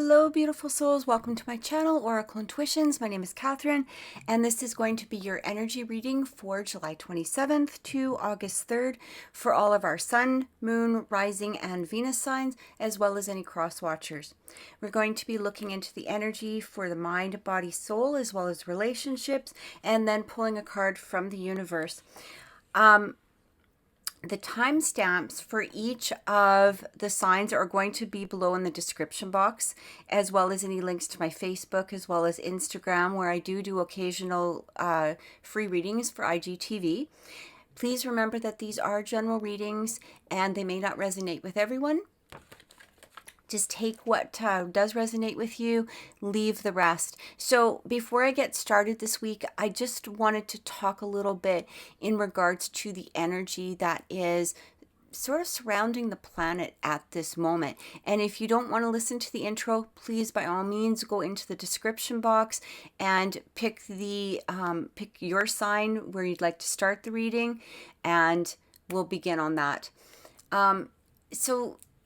Hello, beautiful souls. Welcome to my channel, Oracle Intuitions. My name is Catherine, and this is going to be your energy reading for July 27th to August 3rd for all of our Sun, Moon, Rising, and Venus signs, as well as any cross watchers. We're going to be looking into the energy for the mind, body, soul, as well as relationships, and then pulling a card from the universe. The timestamps for each of the signs are going to be below in the description box, as well as any links to my Facebook, as well as Instagram, where I do occasional free readings for IGTV. Please remember that these are general readings and they may not resonate with everyone. Just take what does resonate with you, leave the rest. So before I get started this week, I just wanted to talk a little bit in regards to the energy that is sort of surrounding the planet at this moment. And if you don't want to listen to the intro, please by all means go into the description box and pick your sign where you'd like to start the reading, and we'll begin on that.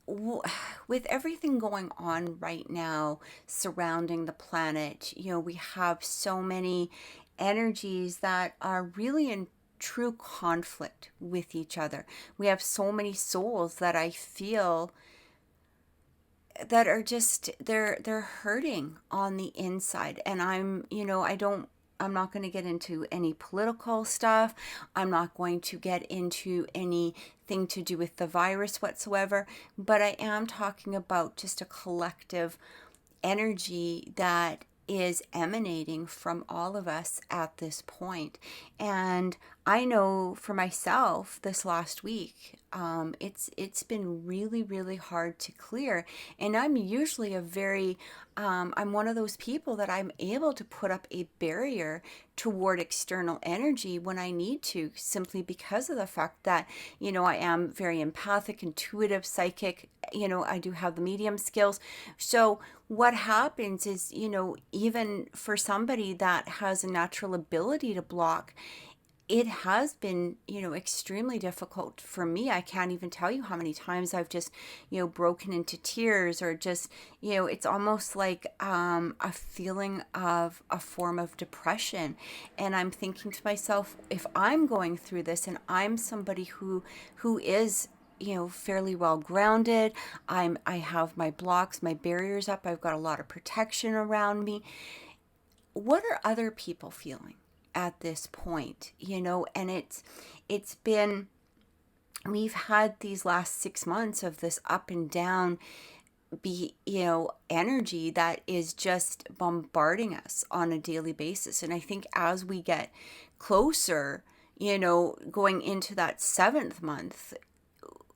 With everything going on right now surrounding the planet, we have so many energies that are really in true conflict with each other. We have so many souls that I feel that are just they're hurting on the inside, and I'm not going to get into any political stuff. I'm not going to get into anything to do with the virus whatsoever, but I am talking about just a collective energy that is emanating from all of us at this point. And I know for myself this last week, it's been really hard to clear. And I'm usually I'm one of those people that I'm able to put up a barrier toward external energy when I need to, simply because of the fact that, I am very empathic, intuitive, psychic. I do have the medium skills. So what happens is, even for somebody that has a natural ability to block, it has been, extremely difficult for me. I can't even tell you how many times I've just, broken into tears, or just, it's almost like a feeling of a form of depression. And I'm thinking to myself, if I'm going through this and I'm somebody who is, fairly well grounded, I have my blocks, my barriers up, I've got a lot of protection around me. What are other people feeling at this point? And it's been, we've had these last 6 months of this up and down energy that is just bombarding us on a daily basis. And I think as we get closer, going into that 7th month,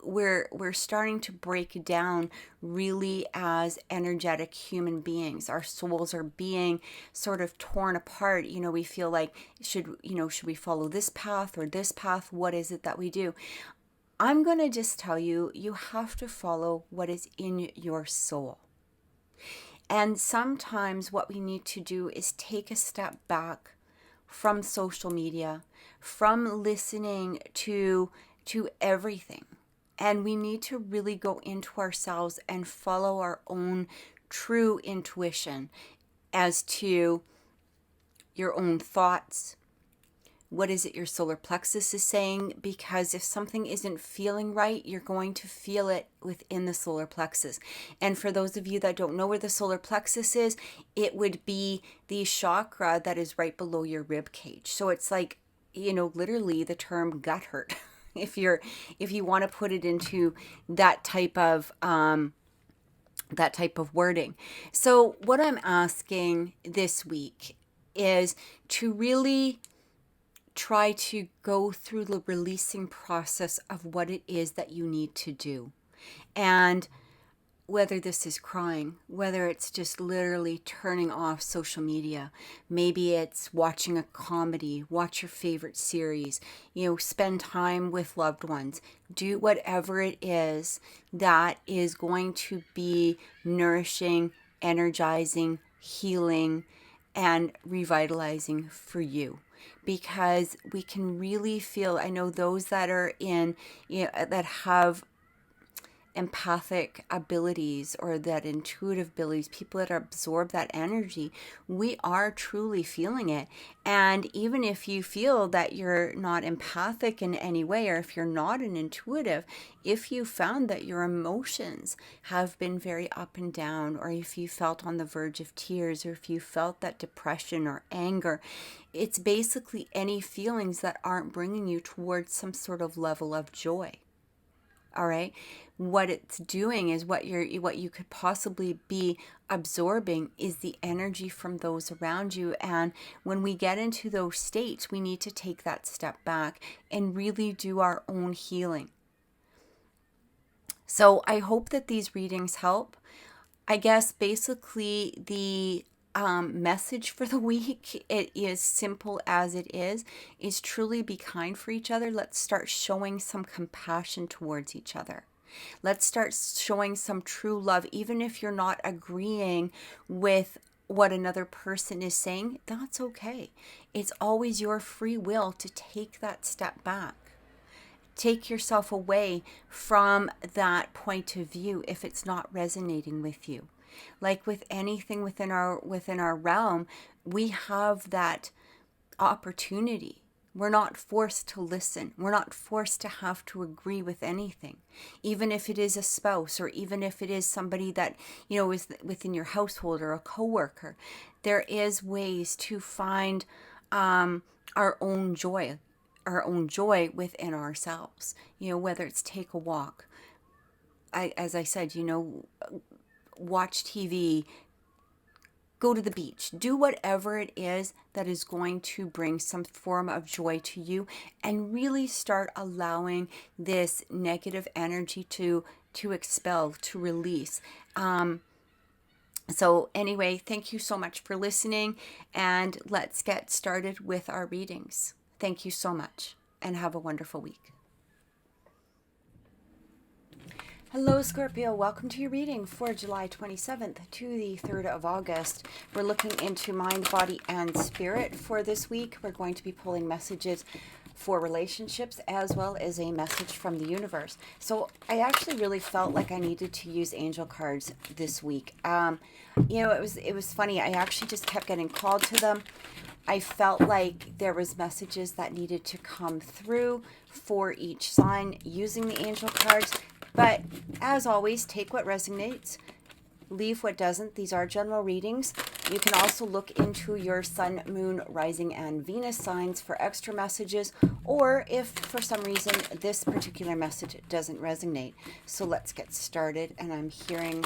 we're starting to break down really as energetic human beings. Our souls are being sort of torn apart. We feel like, should we follow this path or this path? What is it that we do? I'm going to just tell you, you have to follow what is in your soul. And sometimes what we need to do is take a step back from social media, from listening to everything. And we need to really go into ourselves and follow our own true intuition as to your own thoughts. What is it your solar plexus is saying? Because if something isn't feeling right, you're going to feel it within the solar plexus. And for those of you that don't know where the solar plexus is, it would be the chakra that is right below your rib cage. So it's like, literally the term gut hurt. If you want to put it into that type of wording. So what I'm asking this week is to really try to go through the releasing process of what it is that you need to do. And whether this is crying, whether it's just literally turning off social media, maybe it's watching a comedy, watch your favorite series, spend time with loved ones, do whatever it is that is going to be nourishing, energizing, healing, and revitalizing for you. Because we can really feel, I know those that are in, that have empathic abilities or that intuitive abilities, people that absorb that energy, we are truly feeling it. And even if you feel that you're not empathic in any way, or if you're not an intuitive, if you found that your emotions have been very up and down, or if you felt on the verge of tears, or if you felt that depression or anger, it's basically any feelings that aren't bringing you towards some sort of level of joy. All right. What it's doing is what you could possibly be absorbing is the energy from those around you. And when we get into those states, we need to take that step back and really do our own healing. So I hope that these readings help. I guess basically the message for the week, it is simple as it is truly be kind for each other. Let's start showing some compassion towards each other. Let's start showing some true love, even if you're not agreeing with what another person is saying. That's okay. It's always your free will to take that step back. Take yourself away from that point of view if it's not resonating with you. Like with anything within our realm, we have that opportunity. We're not forced to listen. We're not forced to have to agree with anything, even if it is a spouse, or even if it is somebody that, is within your household, or a coworker. There is ways to find our own joy within ourselves. Whether it's take a walk, as I said, watch TV, go to the beach, do whatever it is that is going to bring some form of joy to you, and really start allowing this negative energy to expel, to release. So anyway, thank you so much for listening, and let's get started with our readings. Thank you so much, and have a wonderful week. Hello, Scorpio. Welcome to your reading for July 27th to the 3rd of August. We're looking into mind, body, and spirit for this week. We're going to be pulling messages for relationships as well as a message from the universe. So I actually really felt like I needed to use angel cards this week. It was funny. I actually just kept getting called to them. I felt like there was messages that needed to come through for each sign using the angel cards. But as always, take what resonates, leave what doesn't. These are general readings. You can also look into your sun, moon, rising, and Venus signs for extra messages, or if for some reason this particular message doesn't resonate. So let's get started. And I'm hearing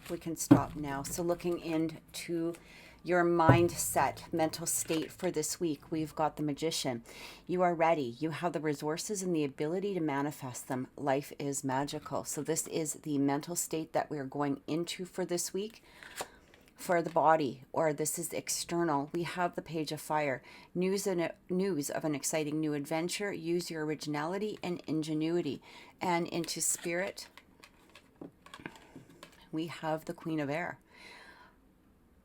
we can stop now. So looking into your mindset, mental state for this week, we've got the Magician. You are ready. You have the resources and the ability to manifest them. Life is magical. So this is the mental state that we're going into for this week. For the body, or this is external, we have the Page of Fire. News of an exciting new adventure. Use your originality and ingenuity. And into spirit, we have the Queen of Air.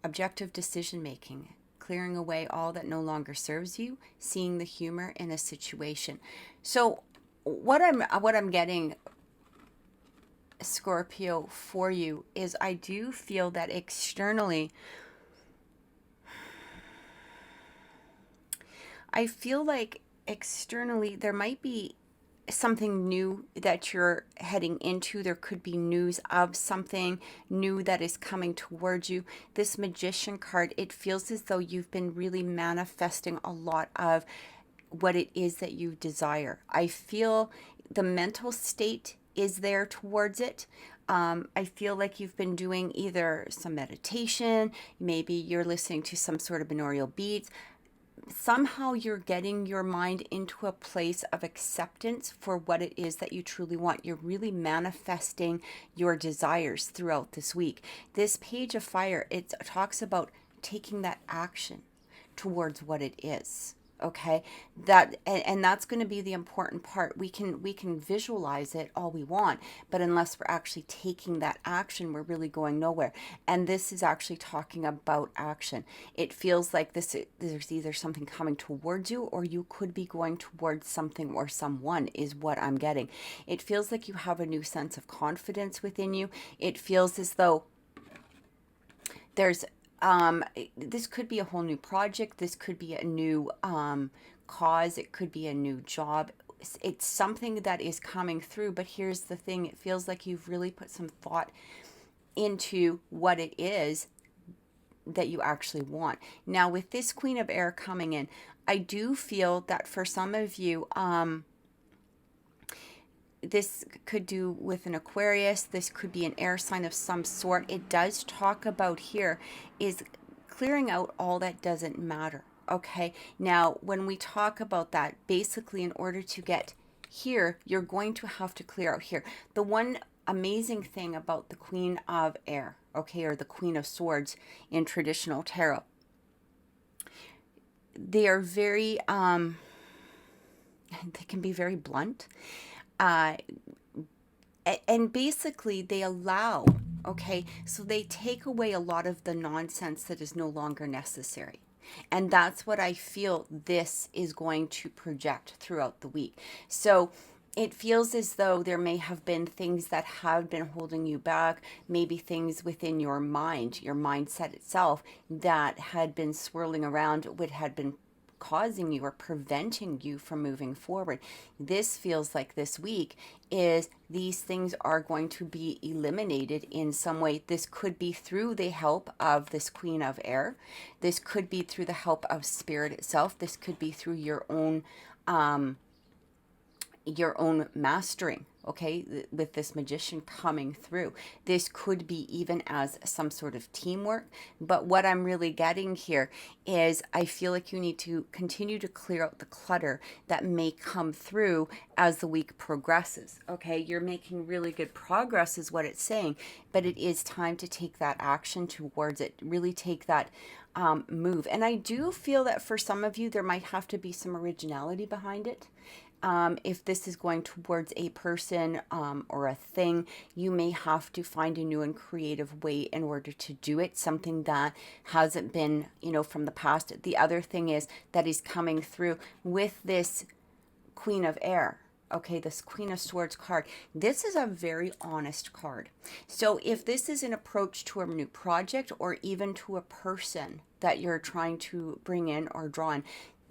Objective decision making, clearing away all that no longer serves you, seeing the humor in a situation. So what I'm getting, Scorpio, for you is I do feel that externally, I feel like externally there might be something new that you're heading into. There could be news of something new that is coming towards you. This Magician card, it feels as though you've been really manifesting a lot of what it is that you desire. I feel the mental state is there towards it. I feel like you've been doing either some meditation, maybe you're listening to some sort of binaural beats. Somehow you're getting your mind into a place of acceptance for what it is that you truly want. You're really manifesting your desires throughout this week. This Page of Fire, it talks about taking that action towards what it is. Okay, that and that's going to be the important part. We can visualize it all we want, but unless we're actually taking that action, we're really going nowhere. And this is actually talking about action. It feels like there's either something coming towards you, or you could be going towards something or someone, is what I'm getting. It feels like you have a new sense of confidence within you. It feels as though there's this could be a whole new project. This could be a new cause. It could be a new job. It's something that is coming through. But here's the thing: it feels like you've really put some thought into what it is that you actually want. Now, with this Queen of Air coming in, I do feel that for some of you, this could do with an Aquarius. This could be an air sign of some sort. It does talk about here is clearing out all that doesn't matter. Okay. Now, when we talk about that, basically, in order to get here, you're going to have to clear out here. The one amazing thing about the Queen of Air, okay, or the Queen of Swords in traditional tarot, they are very, they can be very blunt. Uh, and basically they allow, okay, so they take away a lot of the nonsense that is no longer necessary. And that's what I feel this is going to project throughout the week. So it feels as though there may have been things that have been holding you back, maybe things within your mind, your mindset itself, that had been swirling around, what had been causing you or preventing you from moving forward. This feels like this week is these things are going to be eliminated in some way. This could be through the help of this Queen of Air. This could be through the help of Spirit itself. This could be through your own mastering, okay, with this Magician coming through. This could be even as some sort of teamwork. But what I'm really getting here is I feel like you need to continue to clear out the clutter that may come through as the week progresses. Okay, you're making really good progress is what it's saying, but it is time to take that action towards it. Really take that move. And I do feel that for some of you, there might have to be some originality behind it. If this is going towards a person or a thing, you may have to find a new and creative way in order to do it, something that hasn't been, from the past. The other thing is that is coming through with this Queen of Air. Okay, this Queen of Swords card. This is a very honest card. So if this is an approach to a new project or even to a person that you're trying to bring in or draw in,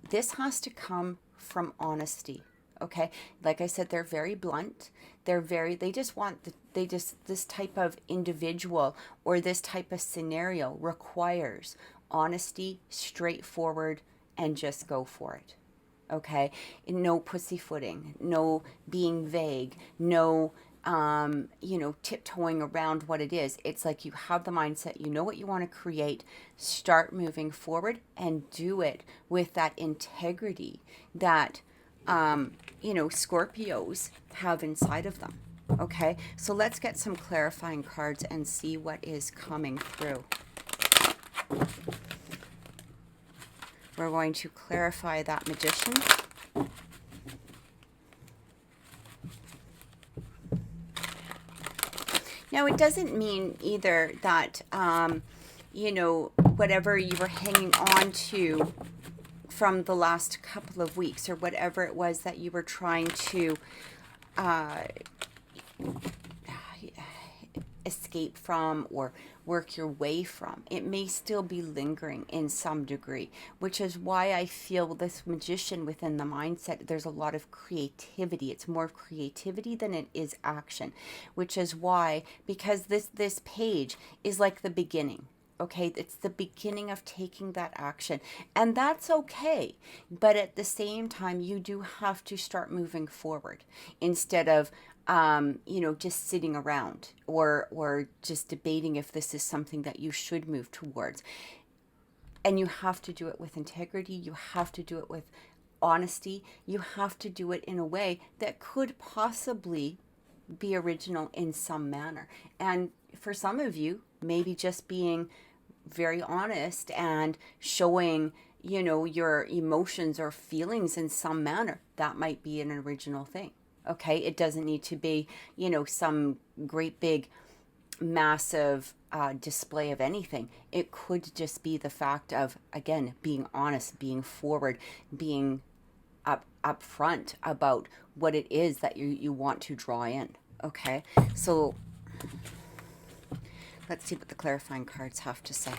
this has to come from honesty. Okay, like I said, they're very blunt. They just want, this type of individual or this type of scenario requires honesty, straightforward, and just go for it. Okay, no pussyfooting, no being vague, no tiptoeing around what it is. It's like you have the mindset, you know what you want to create, start moving forward and do it with that integrity that Scorpios have inside of them. Okay, so let's get some clarifying cards and see what is coming through. We're going to clarify that Magician. Now, it doesn't mean either that, whatever you were hanging on to from the last couple of weeks or whatever it was that you were trying to escape from or work your way from, it may still be lingering in some degree, which is why I feel this Magician within the mindset, there's a lot of creativity. It's more of creativity than it is action, which is why, because this page is like the beginning. Okay, it's the beginning of taking that action, and that's okay. But at the same time, you do have to start moving forward instead of, just sitting around or just debating if this is something that you should move towards. And you have to do it with integrity. You have to do it with honesty. You have to do it in a way that could possibly be original in some manner. And for some of you, maybe just being very honest and showing, your emotions or feelings in some manner. That might be an original thing. Okay. It doesn't need to be, some great big massive display of anything. It could just be the fact of, again, being honest, being forward, being upfront about what it is that you want to draw in. Okay. So let's see what the clarifying cards have to say.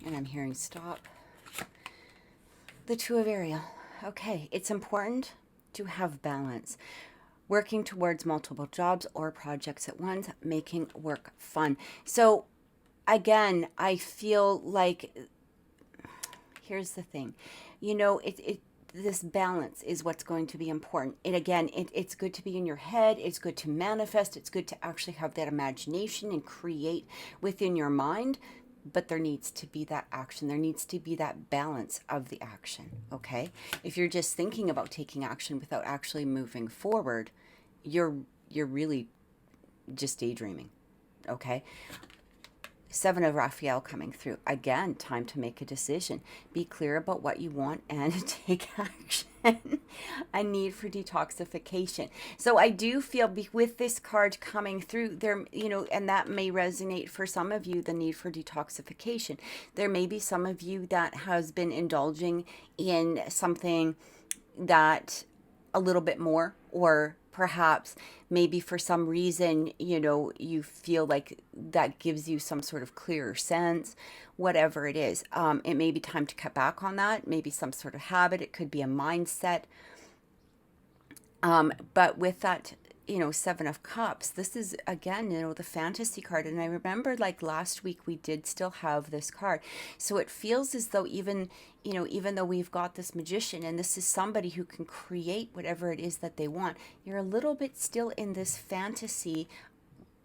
And I'm hearing stop. The Two of Ariel. Okay. It's important to have balance. Working towards multiple jobs or projects at once, making work fun. So again, I feel like, here's the thing, this balance is what's going to be important. It's good to be in your head. It's good to manifest. It's good to actually have that imagination and create within your mind. But there needs to be that action. There needs to be that balance of the action. Okay. If you're just thinking about taking action without actually moving forward, you're really just daydreaming. Okay. Seven of Raphael coming through. Again, time to make a decision. Be clear about what you want and take action. A need for detoxification. So I do feel with this card coming through there, and that may resonate for some of you, the need for detoxification. There may be some of you that has been indulging in something that a little bit more, or perhaps maybe for some reason, you feel like that gives you some sort of clearer sense, whatever it is. It may be time to cut back on that, maybe some sort of habit. It could be a mindset. But with that, Seven of Cups, this is again, the fantasy card. And I remember like last week we did still have this card. So it feels as though even though we've got this magician and this is somebody who can create whatever it is that they want, you're a little bit still in this fantasy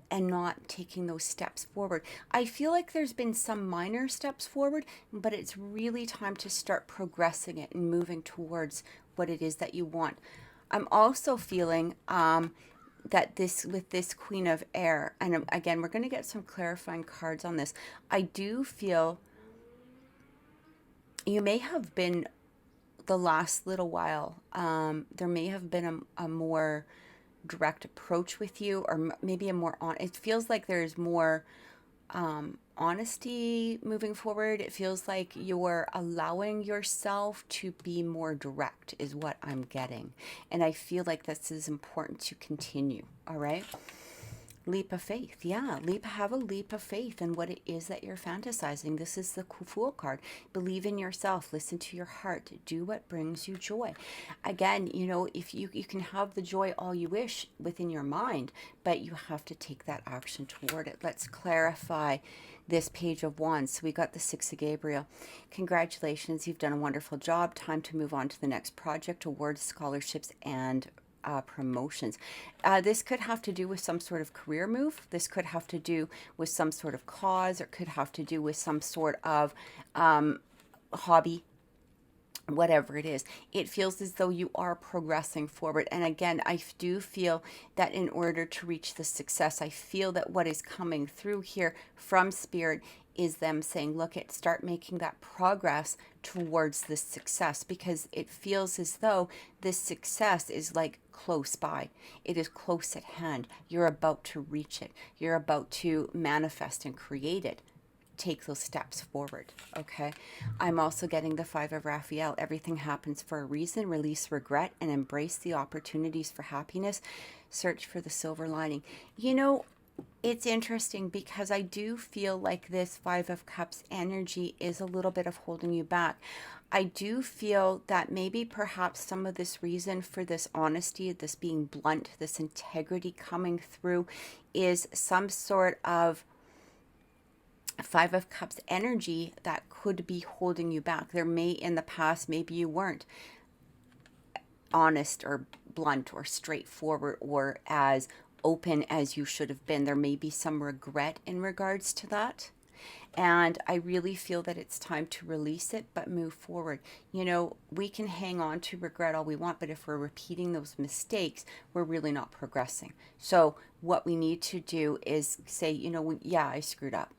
and not taking those steps forward. I feel like there's been some minor steps forward, but it's really time to start progressing it and moving towards what it is that you want. I'm also feeling that with this Queen of Air, and again, we're going to get some clarifying cards on this. I do feel you may have been the last little while, there may have been a more direct approach with you, or maybe it feels like there's more honesty moving forward. It feels like you're allowing yourself to be more direct is what I'm getting. And I feel like this is important to continue. All right. Leap of faith. Yeah. Have a leap of faith in what it is that you're fantasizing. This is the Fool card. Believe in yourself. Listen to your heart. Do what brings you joy. Again, if you can have the joy all you wish within your mind, but you have to take that action toward it. Let's clarify this Page of Wands. So we got the Six of Gabriel. Congratulations. You've done a wonderful job. Time to move on to the next project, awards, scholarships, and promotions. This could have to do with some sort of career move. This could have to do with some sort of cause, or could have to do with some sort of hobby, whatever it is. It feels as though you are progressing forward. And again, I do feel that in order to reach the success, I feel that what is coming through here from Spirit is them saying, look, start making that progress towards this success, because it feels as though this success is like close by. It is close at hand. You're about to reach it. You're about to manifest and create it. Take those steps forward. Okay. I'm also getting the Five of Raphael. Everything happens for a reason. Release regret and embrace the opportunities for happiness. Search for the silver lining. It's interesting because I do feel like this Five of Cups energy is a little bit of holding you back. I do feel that maybe perhaps some of this reason for this honesty, this being blunt, this integrity coming through is some sort of Five of Cups energy that could be holding you back. There may, in the past, maybe you weren't honest or blunt or straightforward or as open as you should have been. There may be some regret in regards to that. And I really feel that it's time to release it, but move forward. We can hang on to regret all we want, but if we're repeating those mistakes, we're really not progressing. So what we need to do is say, yeah, I screwed up.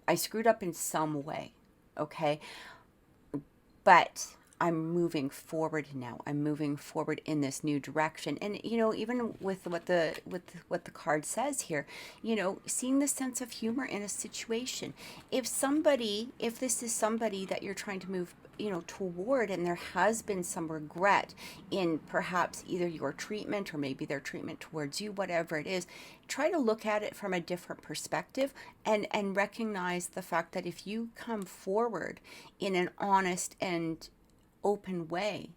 I screwed up in some way. okay? But I'm moving forward now. I'm moving forward in this new direction. And even with what the card says here, seeing the sense of humor in a situation. If this is somebody that you're trying to move toward, and there has been some regret in perhaps either your treatment or maybe their treatment towards you, whatever it is, try to look at it from a different perspective, and recognize the fact that if you come forward in an honest and open way,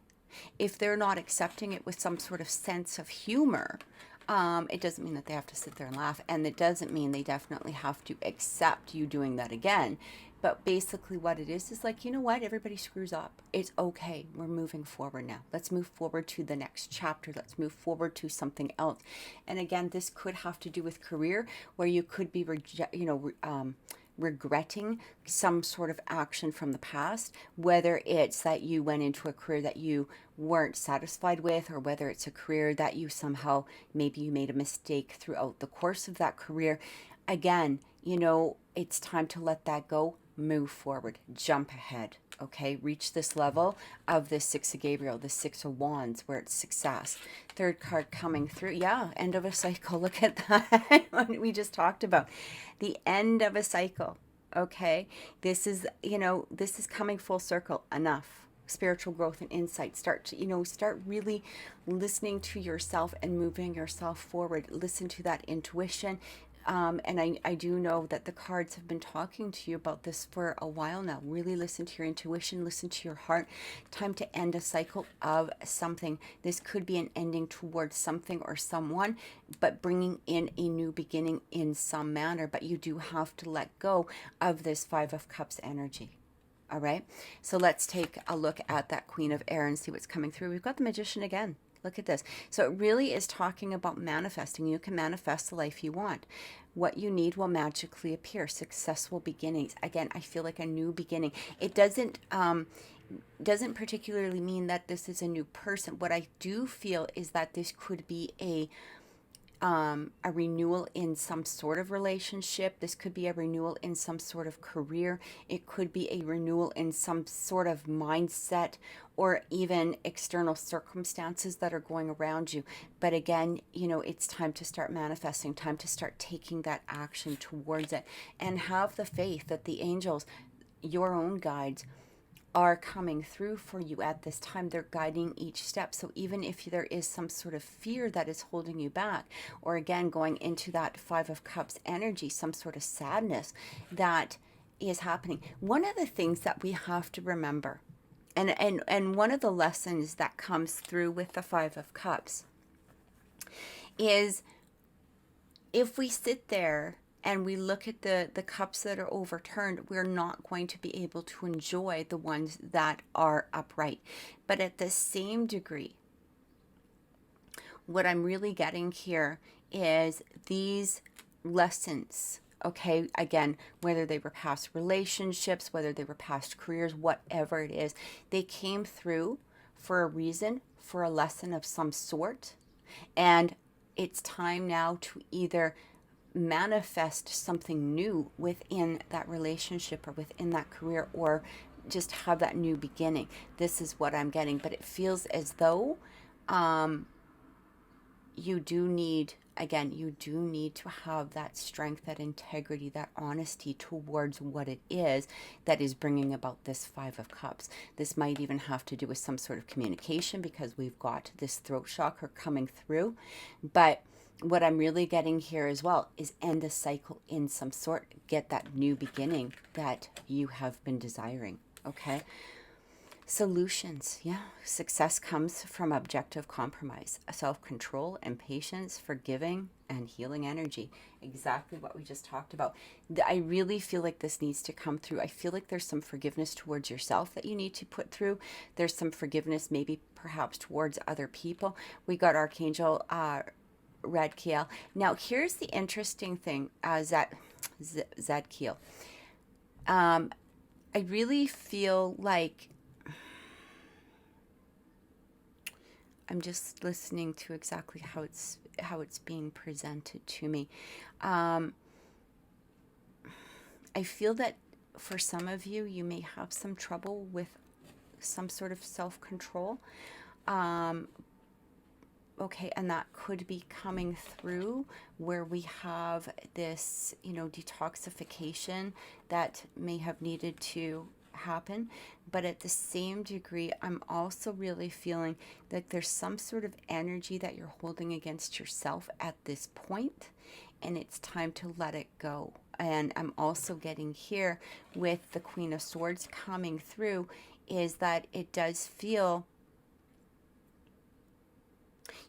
if they're not accepting it with some sort of sense of humor, it doesn't mean that they have to sit there and laugh, and it doesn't mean they definitely have to accept you doing that again. But basically what it is like, you know what, everybody screws up. It's okay. We're moving forward now. Let's move forward to the next chapter. Let's move forward to something else. And again, this could have to do with career, where you could be regretting some sort of action from the past, whether it's that you went into a career that you weren't satisfied with, or whether it's a career that you somehow, maybe you made a mistake throughout the course of that career. Again, it's time to let that go, move forward, jump ahead, okay? Reach this level of the Six of Gabriel, the Six of Wands, where it's success. Third card coming through. Yeah, end of a cycle. Look at that. What we just talked about. The end of a cycle, okay? This is coming full circle. Enough. Spiritual growth and insight. Start really listening to yourself and moving yourself forward. Listen to that intuition. And I do know that the cards have been talking to you about this for a while now. Really listen to your intuition, listen to your heart. Time to end a cycle of something. This could be an ending towards something or someone, but bringing in a new beginning in some manner. But you do have to let go of this Five of Cups energy. All right. So let's take a look at that Queen of Air and see what's coming through. We've got the Magician again. Look at this. So it really is talking about manifesting. You can manifest the life you want. What you need will magically appear. Successful beginnings. Again, I feel like a new beginning. It doesn't particularly mean that this is a new person. What I do feel is that this could be a renewal in some sort of relationship. This could be a renewal in some sort of career. It could be a renewal in some sort of mindset, or even external circumstances that are going around you. But again, it's time to start manifesting, time to start taking that action towards it, and have the faith that the angels, your own guides, are coming through for you at this time. They're guiding each step. So even if there is some sort of fear that is holding you back, or again, going into that Five of Cups energy, some sort of sadness that is happening. One of the things that we have to remember, and one of the lessons that comes through with the Five of Cups, is if we sit there and we look at the cups that are overturned, we're not going to be able to enjoy the ones that are upright. But at the same degree, what I'm really getting here is these lessons, okay? Again, whether they were past relationships, whether they were past careers, whatever it is, they came through for a reason, for a lesson of some sort. And it's time now to either manifest something new within that relationship or within that career, or just have that new beginning. This is what I'm getting. But it feels as though you do need to have that strength, that integrity, that honesty towards what it is that is bringing about this Five of Cups. This might even have to do with some sort of communication, because we've got this throat chakra coming through. But what I'm really getting here as well is end a cycle in some sort. Get that new beginning that you have been desiring, okay? Solutions, yeah. Success comes from objective compromise, self-control and patience, forgiving and healing energy. Exactly what we just talked about. I really feel like this needs to come through. I feel like there's some forgiveness towards yourself that you need to put through. There's some forgiveness maybe perhaps towards other people. We got Archangel Zadkiel. Now, here's the interesting thing, Zadkiel. I really feel like I'm just listening to exactly how it's being presented to me. I feel that for some of you, you may have some trouble with some sort of self-control. Okay, and that could be coming through where we have this, detoxification that may have needed to happen. But at the same degree, I'm also really feeling that there's some sort of energy that you're holding against yourself at this point, and it's time to let it go. And I'm also getting here with the Queen of Swords coming through is that it does feel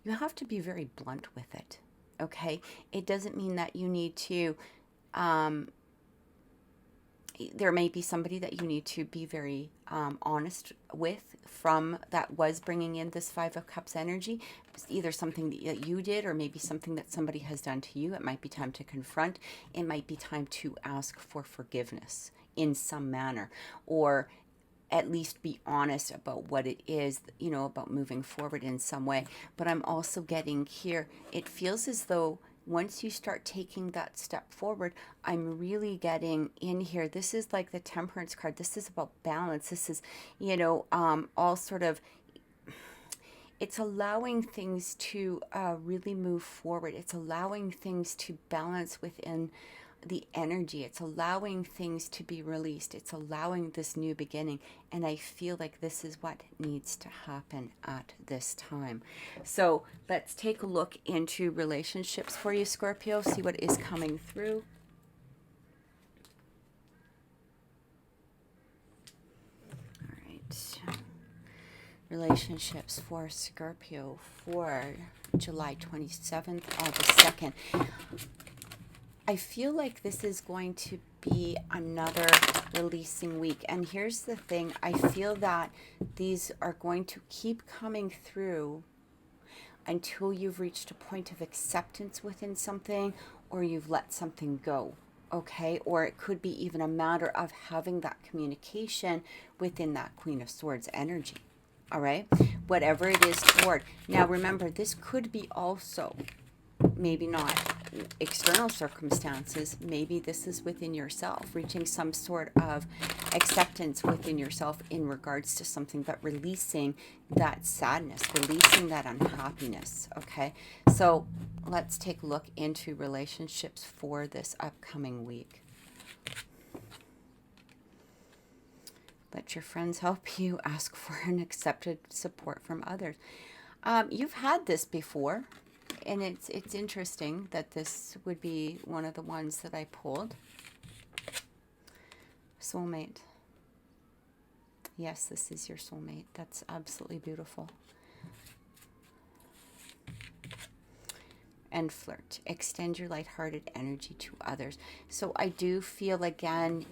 you have to be very blunt with it, okay? It doesn't mean that you need to, there may be somebody that you need to be very honest with from that was bringing in this Five of Cups energy. It's either something that you did or maybe something that somebody has done to you. It might be time to confront. It might be time to ask for forgiveness in some manner, or at least be honest about what it is, about moving forward in some way. But I'm also getting here, it feels as though once you start taking that step forward, I'm really getting in here. This is like the Temperance card. This is about balance. This is, all sort of, it's allowing things to really move forward. It's allowing things to balance within the energy. It's allowing things to be released. It's allowing this new beginning. And I feel like this is what needs to happen at this time. So let's take a look into relationships for you, Scorpio. See what is coming through. All right. Relationships for Scorpio for July 27th, August 2nd. I feel like this is going to be another releasing week. And here's the thing. I feel that these are going to keep coming through until you've reached a point of acceptance within something, or you've let something go. Okay? Or it could be even a matter of having that communication within that Queen of Swords energy. All right? Whatever it is toward. Now remember, this could be also, maybe not external circumstances, maybe this is within yourself, reaching some sort of acceptance within yourself in regards to something, but releasing that sadness, releasing that unhappiness. Okay, so let's take a look into relationships for this upcoming week. Let your friends help you. Ask for an accepted support from others. You've had this before. And it's interesting that this would be one of the ones that I pulled. Soulmate. Yes, this is your soulmate. That's absolutely beautiful. And flirt. Extend your lighthearted energy to others. So I do feel, again,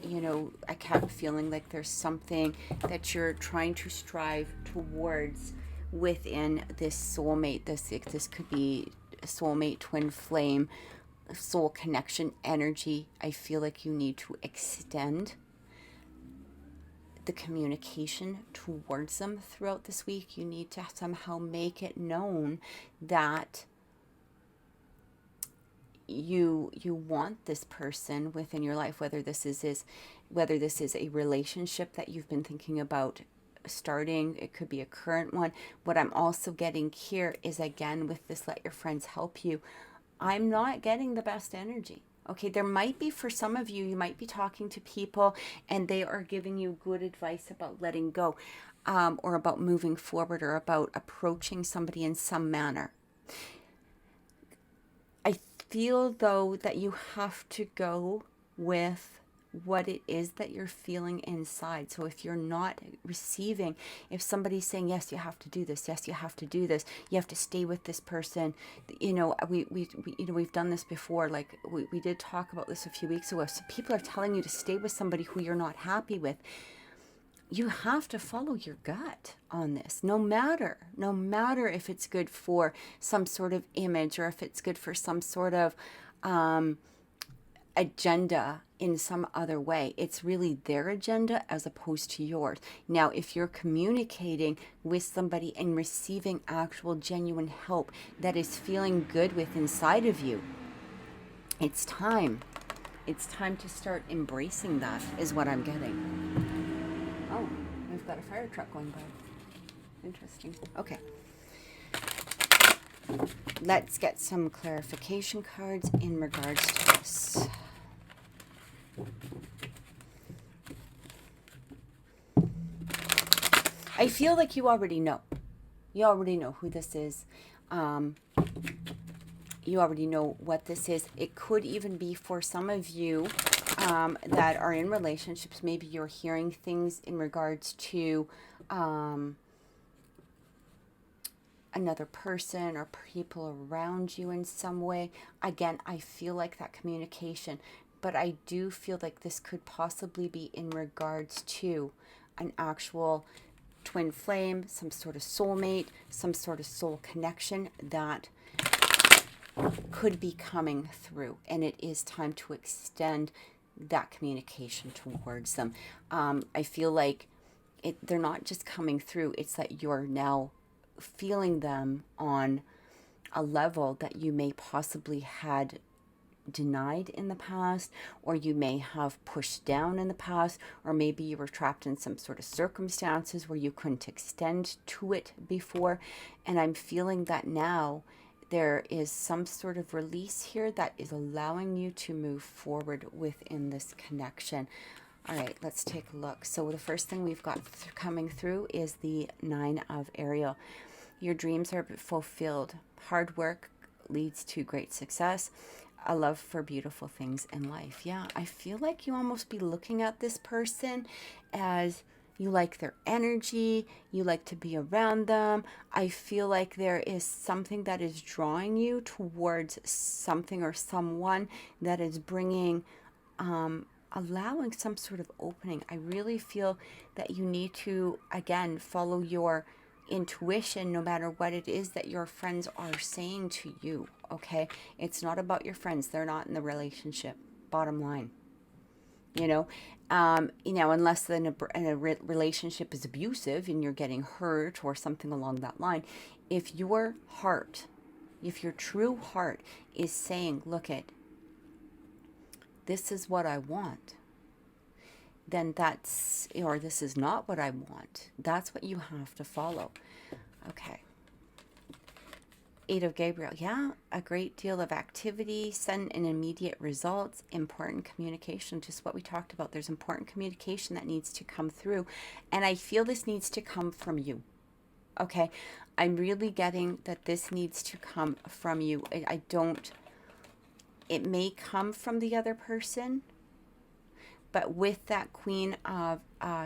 I kept feeling like there's something that you're trying to strive towards within this soulmate. This could be soulmate, twin flame, soul connection energy. I feel like you need to extend the communication towards them throughout this week. You need to somehow make it known that you want this person within your life, whether this is a relationship that you've been thinking about starting. It could be a current one. What I'm also getting here is, again, with this let your friends help you, I'm not getting the best energy. Okay, there might be, for some of you, you might be talking to people and they are giving you good advice about letting go, or about moving forward, or about approaching somebody in some manner. I feel, though, that you have to go with what it is that you're feeling inside. So if you're not receiving, if somebody's saying, yes, you have to do this, yes, you have to do this, you have to stay with this person, we've done this before. Like we did talk about this a few weeks ago. So people are telling you to stay with somebody who you're not happy with. You have to follow your gut on this, no matter if it's good for some sort of image, or if it's good for some sort of agenda in some other way. It's really their agenda as opposed to yours. Now, if you're communicating with somebody and receiving actual genuine help that is feeling good with inside of you, it's time It's time to start embracing that, is what I'm getting. Oh, we've got a fire truck going by. Interesting. Okay. Let's get some clarification cards in regards to this. I feel like you already know. You already know who this is. You already know what this is. It could even be for some of you that are in relationships. Maybe you're hearing things in regards to another person or people around you in some way. Again, I feel like that communication, but I do feel like this could possibly be in regards to an actual twin flame, some sort of soulmate, some sort of soul connection that could be coming through, and it is time to extend that communication towards them. I feel like they're not just coming through, it's that you're now feeling them on a level that you may possibly had denied in the past, or you may have pushed down in the past, or maybe you were trapped in some sort of circumstances where you couldn't extend to it before. And I'm feeling that now there is some sort of release here that is allowing you to move forward within this connection. All right, let's take a look. So the first thing we've got coming through is the 9 of Ariel. Your dreams are fulfilled. Hard work leads to great success. A love for beautiful things in life. Yeah, I feel like you almost be looking at this person as you like their energy, you like to be around them. I feel like there is something that is drawing you towards something or someone that is bringing, allowing some sort of opening. I really feel that you need to, again, follow your intuition no matter what it is that your friends are saying to you. Okay, it's not about your friends. They're not in the relationship, bottom line. Unless then a relationship is abusive and you're getting hurt or something along that line. If your true heart is saying, look it, this is what I want, then this is not what I want. That's what you have to follow. Okay. 8 of Gabriel. Yeah, a great deal of activity, sudden and immediate results, important communication, just what we talked about. There's important communication that needs to come through, and I feel this needs to come from you. Okay, I'm really getting that this needs to come from you. It may come from the other person, but with that Queen of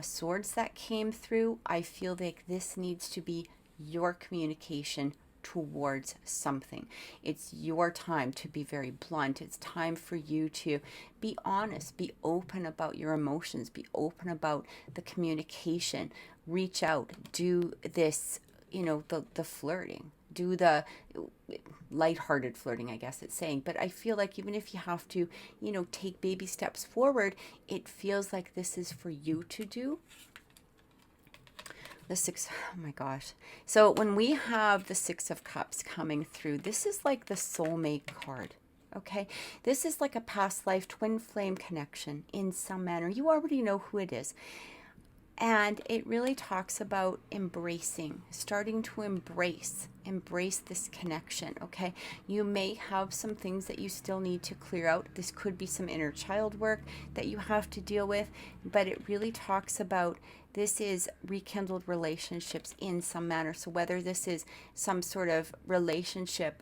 Swords that came through, I feel like this needs to be your communication towards something. It's your time to be very blunt. It's time for you to be honest, be open about your emotions, be open about the communication, reach out, do this, the flirting, do the lighthearted flirting, I guess it's saying. But I feel like even if you have to, take baby steps forward, it feels like this is for you to do. The 6, oh my gosh. So when we have the 6 of Cups coming through, this is like the soulmate card. Okay, this is like a past life twin flame connection in some manner. You already know who it is. And it really talks about embracing, starting to embrace this connection, okay? You may have some things that you still need to clear out. This could be some inner child work that you have to deal with, but it really talks about this is rekindled relationships in some manner. So whether this is some sort of relationship,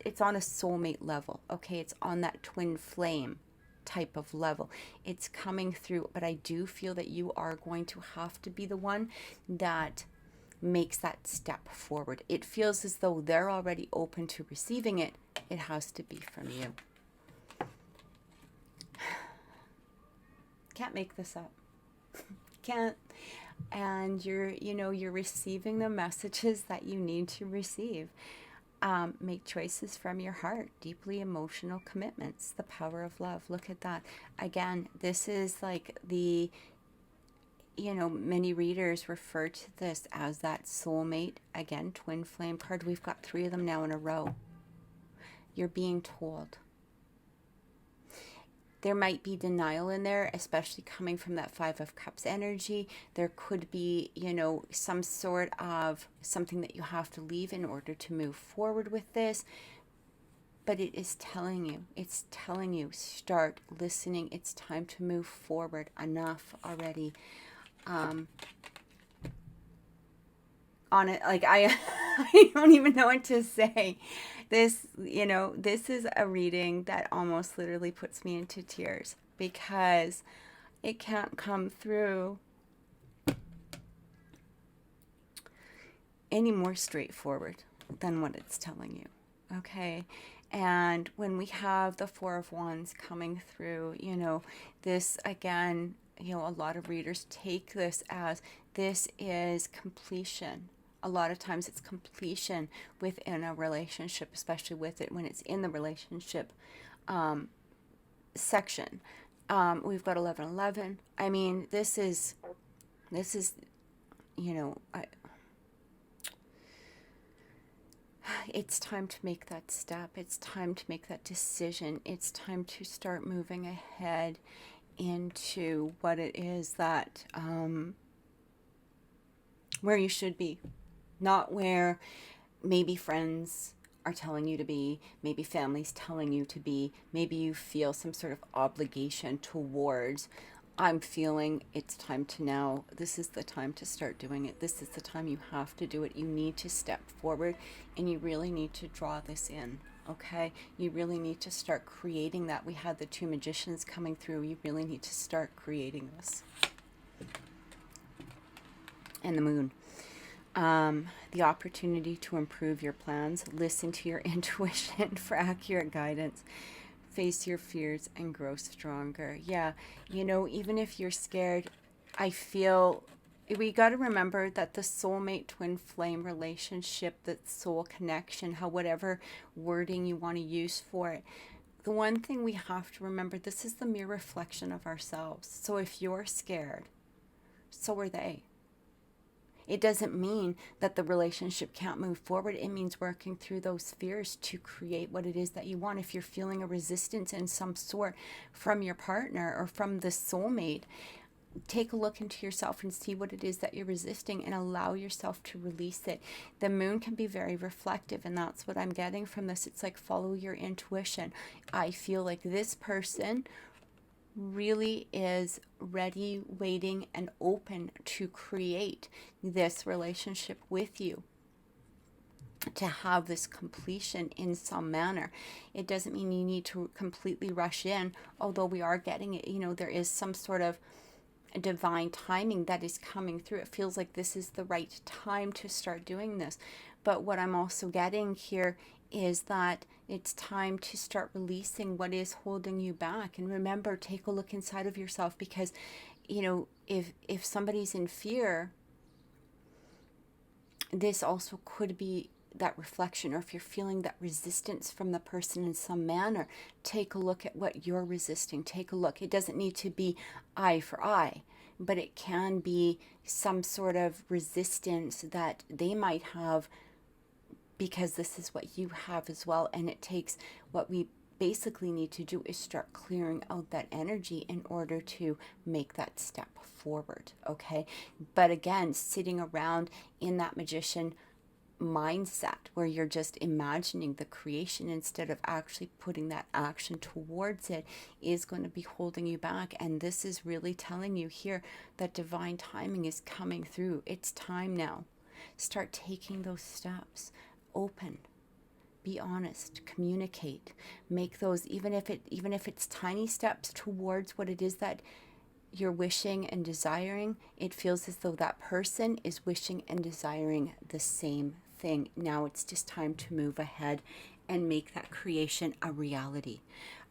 it's on a soulmate level, okay? It's on that twin flame type of level. It's coming through, but I do feel that you are going to have to be the one that makes that step forward. It feels as though they're already open to receiving it. It has to be from you. Can't make this up. Can't. And you're receiving the messages that you need to receive. Make choices from your heart, deeply emotional commitments, the power of love. Look at that. Again, this is like many readers refer to this as that soulmate. Again, twin flame card. We've got 3 of them now in a row. You're being told. There might be denial in there, especially coming from that Five of Cups energy. There could be, some sort of something that you have to leave in order to move forward with this. But it's telling you, start listening. It's time to move forward. Enough already. On it, like I don't even know what to say. This is a reading that almost literally puts me into tears, because it can't come through any more straightforward than what it's telling you. Okay. And when we have the Four of Wands coming through, this again, a lot of readers take this as this is completion. A lot of times it's completion within a relationship, especially with it when it's in the relationship section. We've got 11:11. I mean, this is, it's time to make that step. It's time to make that decision. It's time to start moving ahead into what it is that, where you should be. Not where maybe friends are telling you to be, maybe family's telling you to be, maybe you feel some sort of obligation towards. I'm feeling it's time to now, this is the time to start doing it. This is the time you have to do it. You need to step forward, and you really need to draw this in, okay? You really need to start creating that. We had the two magicians coming through. You really need to start creating this. And the moon. The opportunity to improve your plans. Listen to your intuition for accurate guidance. Face your fears and grow stronger. Yeah, even if you're scared, I feel we got to remember that the soulmate twin flame relationship, that soul connection, how whatever wording you want to use for it, the one thing we have to remember, this is the mere reflection of ourselves. So if you're scared, so are they. It doesn't mean that the relationship can't move forward. It means working through those fears to create what it is that you want. If you're feeling a resistance in some sort from your partner or from the soulmate, take a look into yourself and see what it is that you're resisting, and allow yourself to release it. The moon can be very reflective, and that's what I'm getting from this. It's like, follow your intuition. I feel like this person really is ready, waiting, and open to create this relationship with you, to have this completion in some manner. It doesn't mean you need to completely rush in, although we are getting it. There is some sort of divine timing that is coming through. It feels like this is the right time to start doing this. But what I'm also getting here is that it's time to start releasing what is holding you back. And remember, take a look inside of yourself, because if somebody's in fear, this also could be that reflection. Or if you're feeling that resistance from the person in some manner, take a look at what you're resisting. Take a look. It doesn't need to be eye for eye, but it can be some sort of resistance that they might have, because this is what you have as well. And it takes, what we basically need to do is start clearing out that energy in order to make that step forward, okay? But again, sitting around in that magician mindset where you're just imagining the creation instead of actually putting that action towards it is going to be holding you back. And this is really telling you here that divine timing is coming through. It's time now. Start taking those steps. Open, be honest, communicate, make those, even if it's tiny steps towards what it is that you're wishing and desiring. It feels as though that person is wishing and desiring the same thing. Now it's just time to move ahead and make that creation a reality.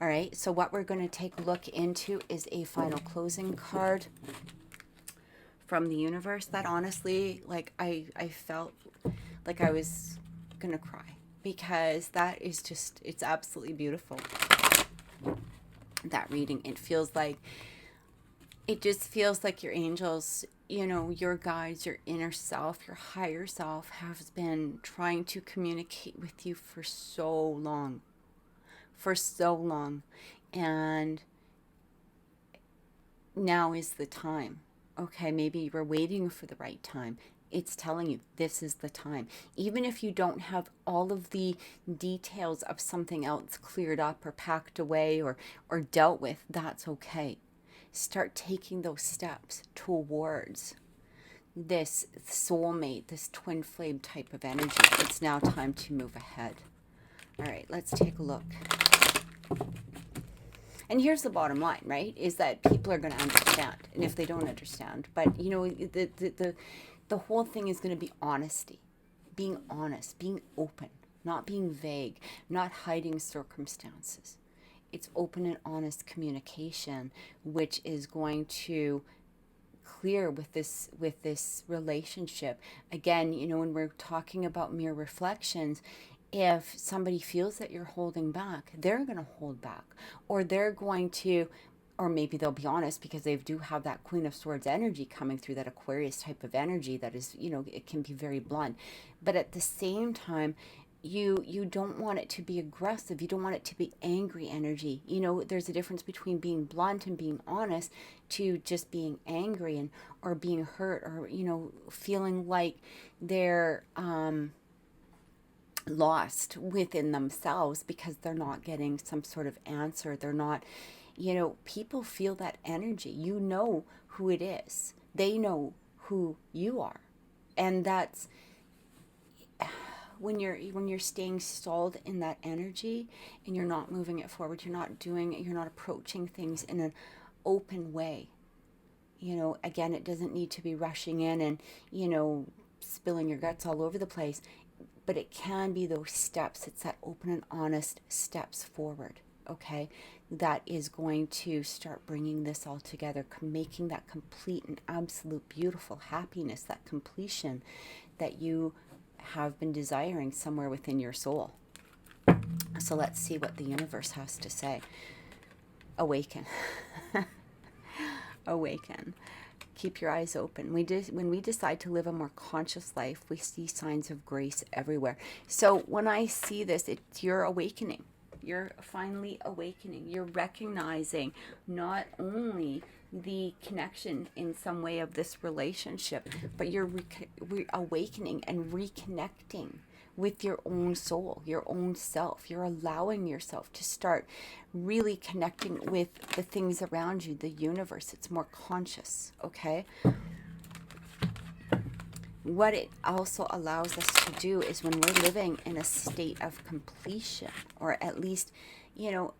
All right, so what we're going to take a look into is a final closing card from the universe that honestly, like I felt like I was gonna cry, because that is just, it's absolutely beautiful, that reading. It just feels like your angels, your guides, your inner self, your higher self has been trying to communicate with you for so long, and now is the time. Okay, maybe you were waiting for the right time. It's telling you this is the time. Even if you don't have all of the details of something else cleared up or packed away or dealt with, that's okay. Start taking those steps towards this soulmate, this twin flame type of energy. It's now time to move ahead. All right, let's take a look. And here's the bottom line, right? Is that people are going to understand. And if they don't understand, but you know, the whole thing is going to be honesty, being honest, being open, not being vague, not hiding circumstances. It's open and honest communication, which is going to clear with this relationship. Again, you know, when we're talking about mirror reflections, if somebody feels that you're holding back, they're going to hold back, or they're going to, or maybe they'll be honest because they do have that Queen of Swords energy coming through, that Aquarius type of energy that is, you know, it can be very blunt. But at the same time, you don't want it to be aggressive. You don't want it to be angry energy. You know, there's a difference between being blunt and being honest to just being angry and or being hurt, or, you know, feeling like they're lost within themselves because they're not getting some sort of answer. They're not, you know, people feel that energy. You know who it is. They know who you are. And that's when you're staying stalled in that energy and you're not moving it forward, you're not approaching things in an open way. You know, again, it doesn't need to be rushing in and, you know, spilling your guts all over the place, but it can be those steps. It's that open and honest steps forward, okay? That is going to start bringing this all together, making that complete and absolute beautiful happiness, that completion that you have been desiring somewhere within your soul. So let's see what the universe has to say. Awaken. Awaken. Keep your eyes open. When we decide to live a more conscious life, we see signs of grace everywhere. So when I see this, you're awakening. You're finally awakening. You're recognizing not only the connection in some way of this relationship, but you're awakening and reconnecting with your own soul, your own self. You're allowing yourself to start really connecting with the things around you, the universe. It's more conscious, okay? What it also allows us to do is when we're living in a state of completion, or at least, you know,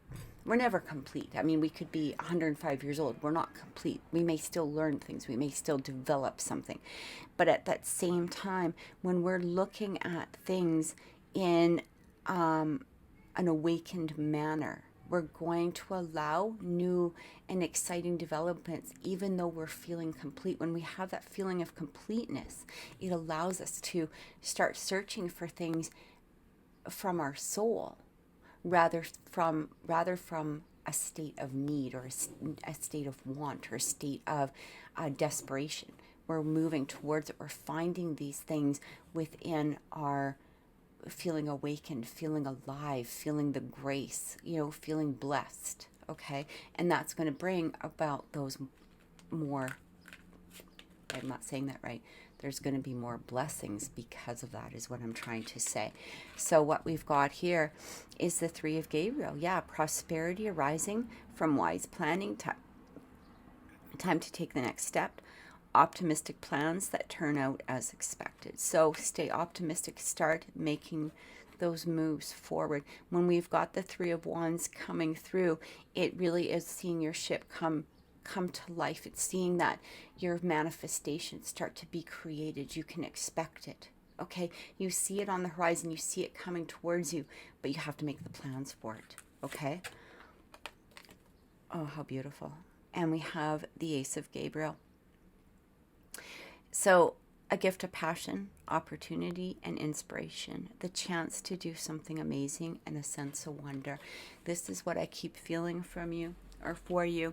we're never complete. I mean, we could be 105 years old. We're not complete. We may still learn things. We may still develop something. But at that same time, when we're looking at things in an awakened manner, we're going to allow new and exciting developments, even though we're feeling complete. When we have that feeling of completeness, it allows us to start searching for things from our soul, rather from a state of need, or a state of want, or a state of desperation. We're moving towards it. We're finding these things within our feeling awakened, feeling alive, feeling the grace, you know, feeling blessed, okay? And that's going to bring about those more, I'm not saying that right, there's going to be more blessings because of that, is what I'm trying to say. So what we've got here is the Three of Gabriel. Yeah, prosperity arising from wise planning, time to take the next step, optimistic plans that turn out as expected. So stay optimistic, start making those moves forward. When we've got the Three of Wands coming through, it really is seeing your ship come to life. It's seeing that your manifestations start to be created. You can expect it, okay? You see it on the horizon, you see it coming towards you, but you have to make the plans for it, okay? Oh, how beautiful. And we have the Ace of Gabriel. So a gift of passion, opportunity, and inspiration, the chance to do something amazing, and a sense of wonder. This is what I keep feeling from you, or for you,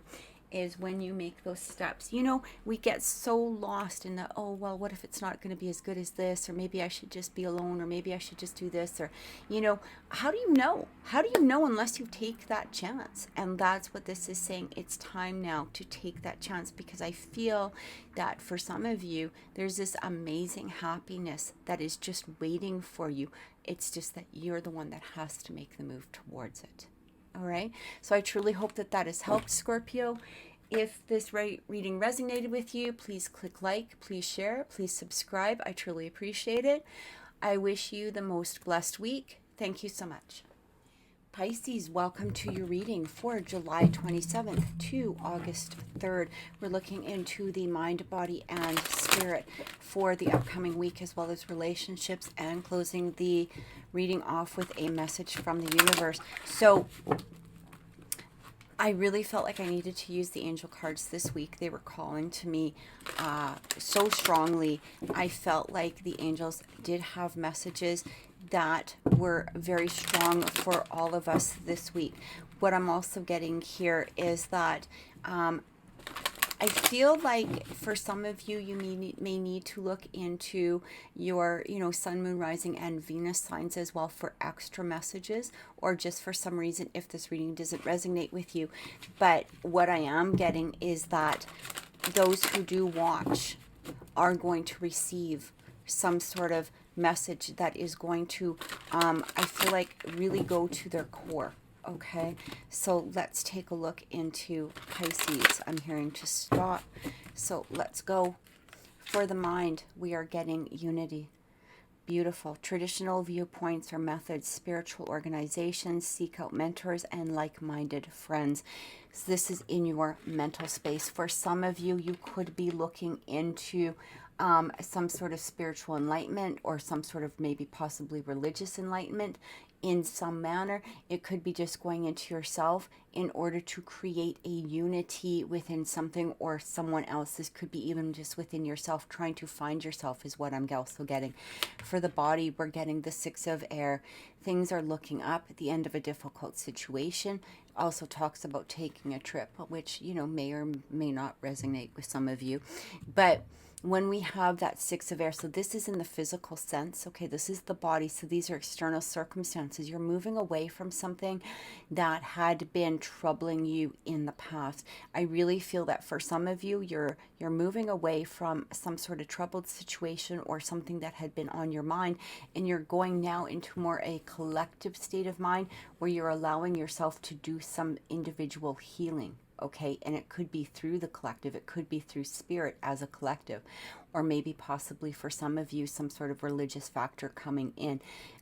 is when you make those steps. You know, we get so lost in the, oh, well, what if it's not going to be as good as this? Or maybe I should just be alone, or maybe I should just do this. Or, you know, how do you know? How do you know unless you take that chance? And that's what this is saying. It's time now to take that chance, because I feel that for some of you, there's this amazing happiness that is just waiting for you. It's just that you're the one that has to make the move towards it. All right. So I truly hope that that has helped, Scorpio. If this reading resonated with you, please click like, please share, please subscribe. I truly appreciate it. I wish you the most blessed week. Thank you so much. Pisces, welcome to your reading for July 27th to August 3rd. We're looking into the mind, body, and spirit for the upcoming week, as well as relationships, and closing the reading off with a message from the universe. So I really felt like I needed to use the angel cards this week. They were calling to me so strongly. I felt like the angels did have messages that were very strong for all of us this week. What I'm also getting here is that I feel like for some of you, you may need to look into your, sun, moon, rising, and Venus signs as well for extra messages, or just for some reason if this reading doesn't resonate with you. But what I am getting is that those who do watch are going to receive some sort of message that is going to, I feel like, really go to their core. Okay, so let's take a look into Pisces. I'm hearing to stop. So let's go. For the mind, we are getting unity. Beautiful. Traditional viewpoints or methods, spiritual organizations, seek out mentors and like-minded friends. So this is in your mental space. For some of you, you could be looking into some sort of spiritual enlightenment, or some sort of maybe possibly religious enlightenment in some manner. It could be just going into yourself in order to create a unity within something or someone else. This could be even just within yourself, trying to find yourself is what I'm also getting. For the body, we're getting the Six of Air. Things are looking up at the end of a difficult situation. Also talks about taking a trip, which, may or may not resonate with some of you. But when we have that Six of Air, so this is in the physical sense, okay, this is the body, so these are external circumstances. You're moving away from something that had been troubling you in the past. I really feel that for some of you, you're moving away from some sort of troubled situation or something that had been on your mind, and you're going now into more a collective state of mind where you're allowing yourself to do some individual healing. Okay, and it could be through the collective, it could be through spirit as a collective, or maybe possibly for some of you, some sort of religious factor coming in.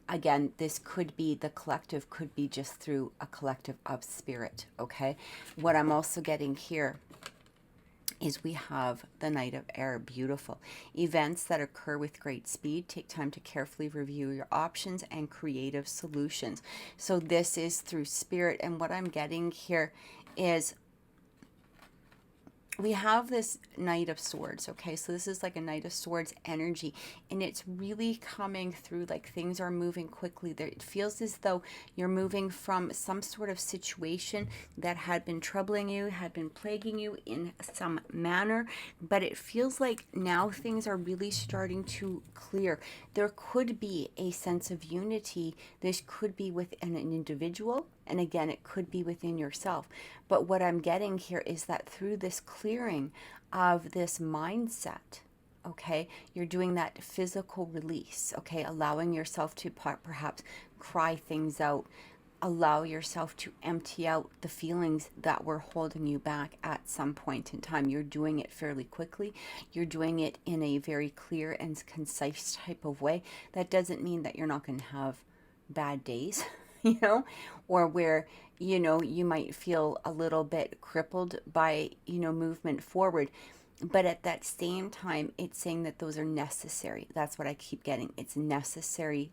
Again, this could be, the collective could be just through a collective of spirit. Okay, what I'm also getting here is we have the Knight of Air. Beautiful. Events that occur with great speed. Take time to carefully review your options and creative solutions. So this is through spirit, and what I'm getting here is we have this Knight of Swords, okay? So this is like a Knight of Swords energy, and it's really coming through like things are moving quickly. It feels as though you're moving from some sort of situation that had been troubling you, had been plaguing you in some manner, but it feels like now things are really starting to clear. There could be a sense of unity. This could be within an individual, and again, it could be within yourself. But what I'm getting here is that through this clearing of this mindset, okay, you're doing that physical release, okay, allowing yourself to perhaps cry things out, allow yourself to empty out the feelings that were holding you back at some point in time. You're doing it fairly quickly. You're doing it in a very clear and concise type of way. That doesn't mean that you're not going to have bad days, or where, you might feel a little bit crippled by, movement forward. But at that same time, it's saying that those are necessary. That's what I keep getting. It's necessary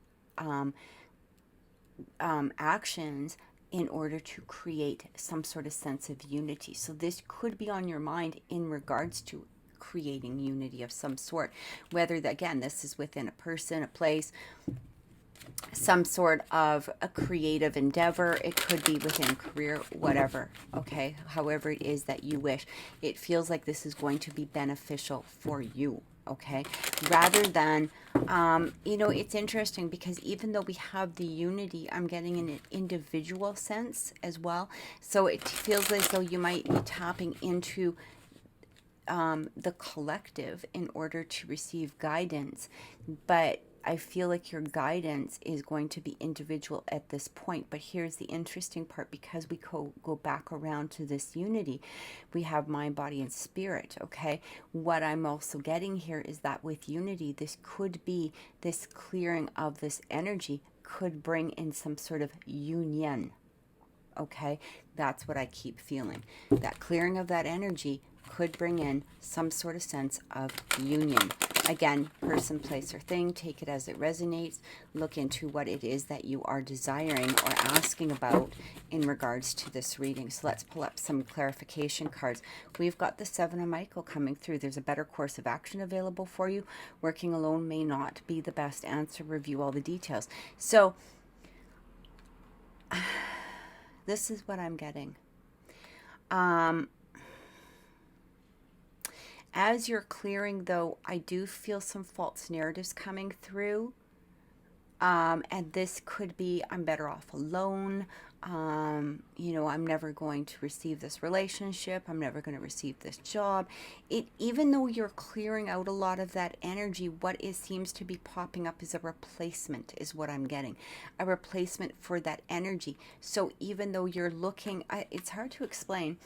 actions in order to create some sort of sense of unity. So this could be on your mind in regards to creating unity of some sort, whether, again, this is within a person, a place, some sort of a creative endeavor. It could be within career, whatever, okay? However it is that you wish. It feels like this is going to be beneficial for you, okay? Rather than, it's interesting because even though we have the unity, I'm getting an individual sense as well. So it feels as though you might be tapping into the collective in order to receive guidance, but I feel like your guidance is going to be individual at this point. But here's the interesting part, because we go back around to this unity, we have mind, body, and spirit, okay? What I'm also getting here is that with unity, this could be, this clearing of this energy could bring in some sort of union, okay? That's what I keep feeling. That clearing of that energy could bring in some sort of sense of union. Again, person, place, or thing, take it as it resonates. Look into what it is that you are desiring or asking about in regards to this reading. So let's pull up some clarification cards. We've got the Seven of Michael coming through. There's a better course of action available for you. Working alone may not be the best answer. Review all the details. So this is what I'm getting. As you're clearing, though, I do feel some false narratives coming through. And this could be, I'm better off alone. I'm never going to receive this relationship. I'm never going to receive this job. Even though you're clearing out a lot of that energy, what seems to be popping up is a replacement, is what I'm getting. A replacement for that energy. So even though you're looking, it's hard to explain.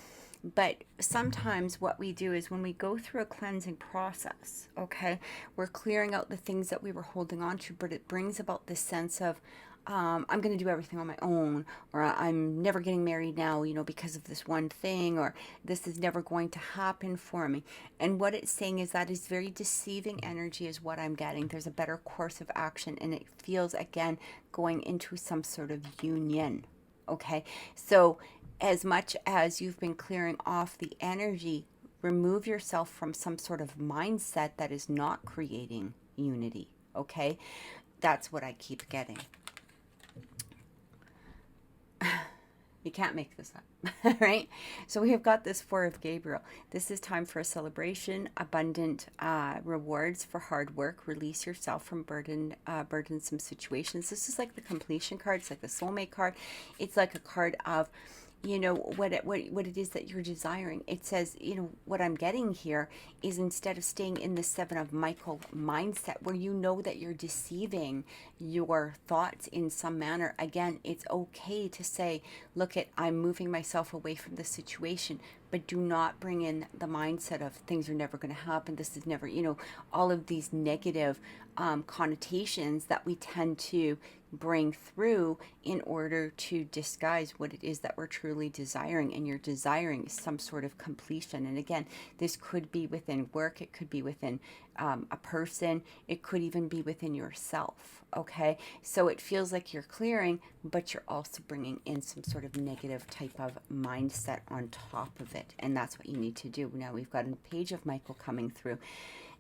But sometimes what we do is when we go through a cleansing process, okay, we're clearing out the things that we were holding on to, but it brings about this sense of, I'm going to do everything on my own, or I'm never getting married now, because of this one thing, or this is never going to happen for me. And what it's saying is that is very deceiving energy is what I'm getting. There's a better course of action, and it feels, again, going into some sort of union, okay? So as much as you've been clearing off the energy, remove yourself from some sort of mindset that is not creating unity, okay? That's what I keep getting. You can't make this up, right? So we have got this Four of Gabriel. This is time for a celebration, abundant rewards for hard work. Release yourself from burdensome situations. This is like the completion card. It's like the soulmate card. It's like a card of, what it is that you're desiring. It says, what I'm getting here is, instead of staying in the Seven of Michael mindset where you know that you're deceiving your thoughts in some manner, again, it's okay to say, look, I'm moving myself away from the situation, but do not bring in the mindset of things are never going to happen. This is never, all of these negative connotations that we tend to bring through in order to disguise what it is that we're truly desiring. And you're desiring some sort of completion. And again, this could be within work. It could be within a person. It could even be within yourself. Okay. So it feels like you're clearing, but you're also bringing in some sort of negative type of mindset on top of it. And that's what you need to do. Now we've got a Page of Michael coming through,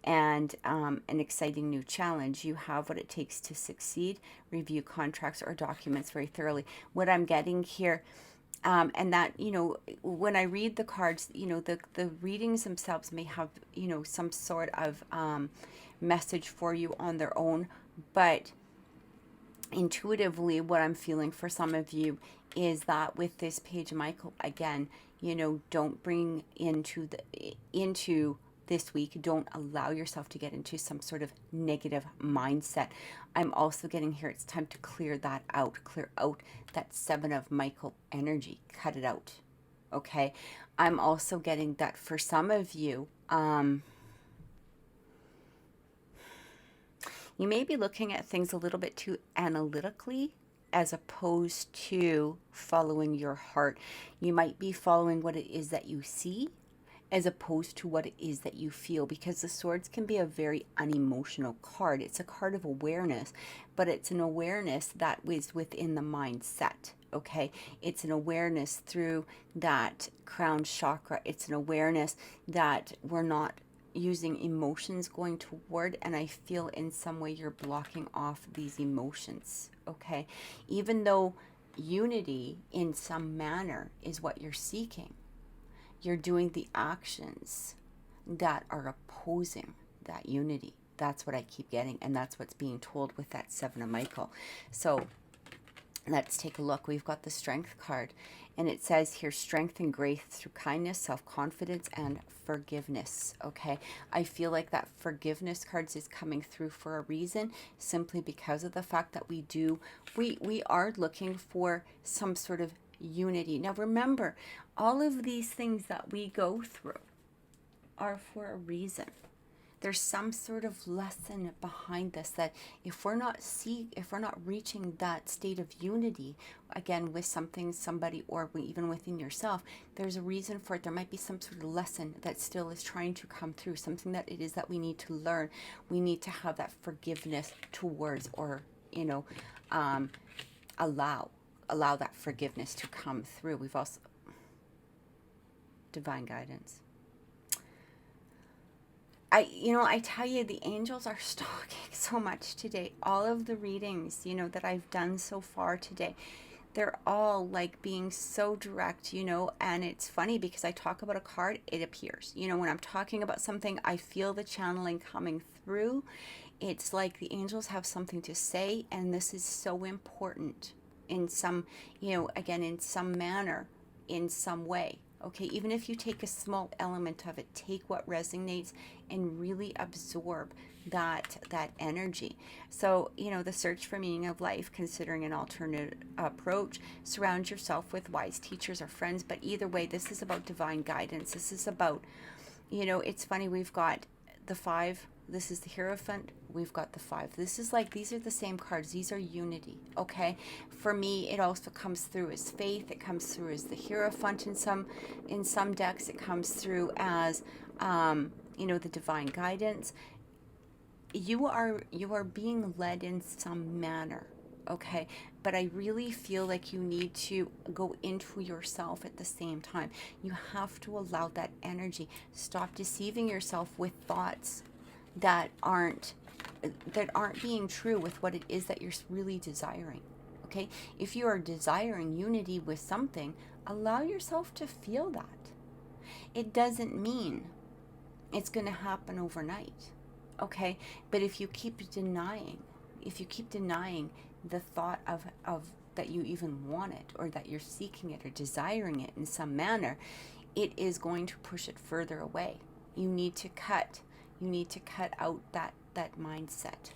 and an exciting new challenge. You have what it takes to succeed. Review contracts or documents very thoroughly. What I'm getting here, and that, when I read the cards, the readings themselves may have, some sort of message for you on their own, but intuitively what I'm feeling for some of you is that with this Page of Michael, again, don't bring into this week, don't allow yourself to get into some sort of negative mindset. I'm also getting here, it's time to clear that out. Clear out that Seven of Michael energy. Cut it out. Okay? I'm also getting that for some of you, you may be looking at things a little bit too analytically as opposed to following your heart. You might be following what it is that you see as opposed to what it is that you feel, because the Swords can be a very unemotional card. It's a card of awareness, but it's an awareness that is within the mindset, okay? It's an awareness through that crown chakra. It's an awareness that we're not using emotions going toward, and I feel in some way you're blocking off these emotions, okay? Even though unity in some manner is what you're seeking, you're doing the actions that are opposing that unity. That's what I keep getting, and that's what's being told with that Seven of Michael. So let's take a look. We've got the Strength card, and it says here, strength and grace through kindness, self-confidence, and forgiveness. Okay, I feel like that forgiveness cards is coming through for a reason, simply because of the fact that we are looking for some sort of unity. Now remember, all of these things that we go through are for a reason. There's some sort of lesson behind this, that if we're not reaching that state of unity, again, with something, somebody, or even within yourself, there's a reason for it. There might be some sort of lesson that still is trying to come through, something that it is that we need to learn. We need to have that forgiveness towards, or, allow that forgiveness to come through. We've also, divine guidance. I tell you, the angels are stalking so much today. All of the readings, that I've done so far today, they're all like being so direct, and it's funny because I talk about a card, it appears. When I'm talking about something, I feel the channeling coming through. It's like the angels have something to say, and this is so important in some, again, in some manner, in some way. Okay, even if you take a small element of it, take what resonates and really absorb that energy. So, the search for meaning of life, considering an alternate approach, surround yourself with wise teachers or friends. But either way, this is about divine guidance. This is about, it's funny, we've got the 5. This is the Hierophant. We've got the 5. This is like, these are the same cards. These are unity. Okay. For me, it also comes through as faith. It comes through as the Hierophant in some decks. It comes through as, the divine guidance. You are being led in some manner. Okay. But I really feel like you need to go into yourself at the same time. You have to allow that energy. Stop deceiving yourself with thoughts that aren't being true with what it is that you're really desiring. Okay, if you are desiring unity with something, allow yourself to feel that. It doesn't mean it's going to happen overnight. Okay, but if you keep denying the thought of that you even want it, or that you're seeking it or desiring it in some manner, it is going to push it further away. You need to cut out that mindset.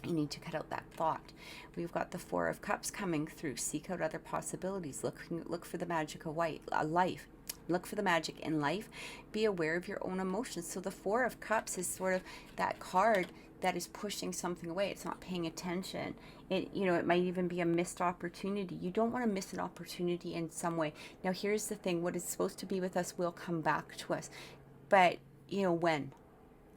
You need to cut out that thought. We've got the 4 of Cups coming through. Seek out other possibilities. Look for the magic of life. Look for the magic in life. Be aware of your own emotions. So the 4 of Cups is sort of that card that is pushing something away. It's not paying attention. It might even be a missed opportunity. You don't want to miss an opportunity in some way. Now, here's the thing. What is supposed to be with us will come back to us. But, when?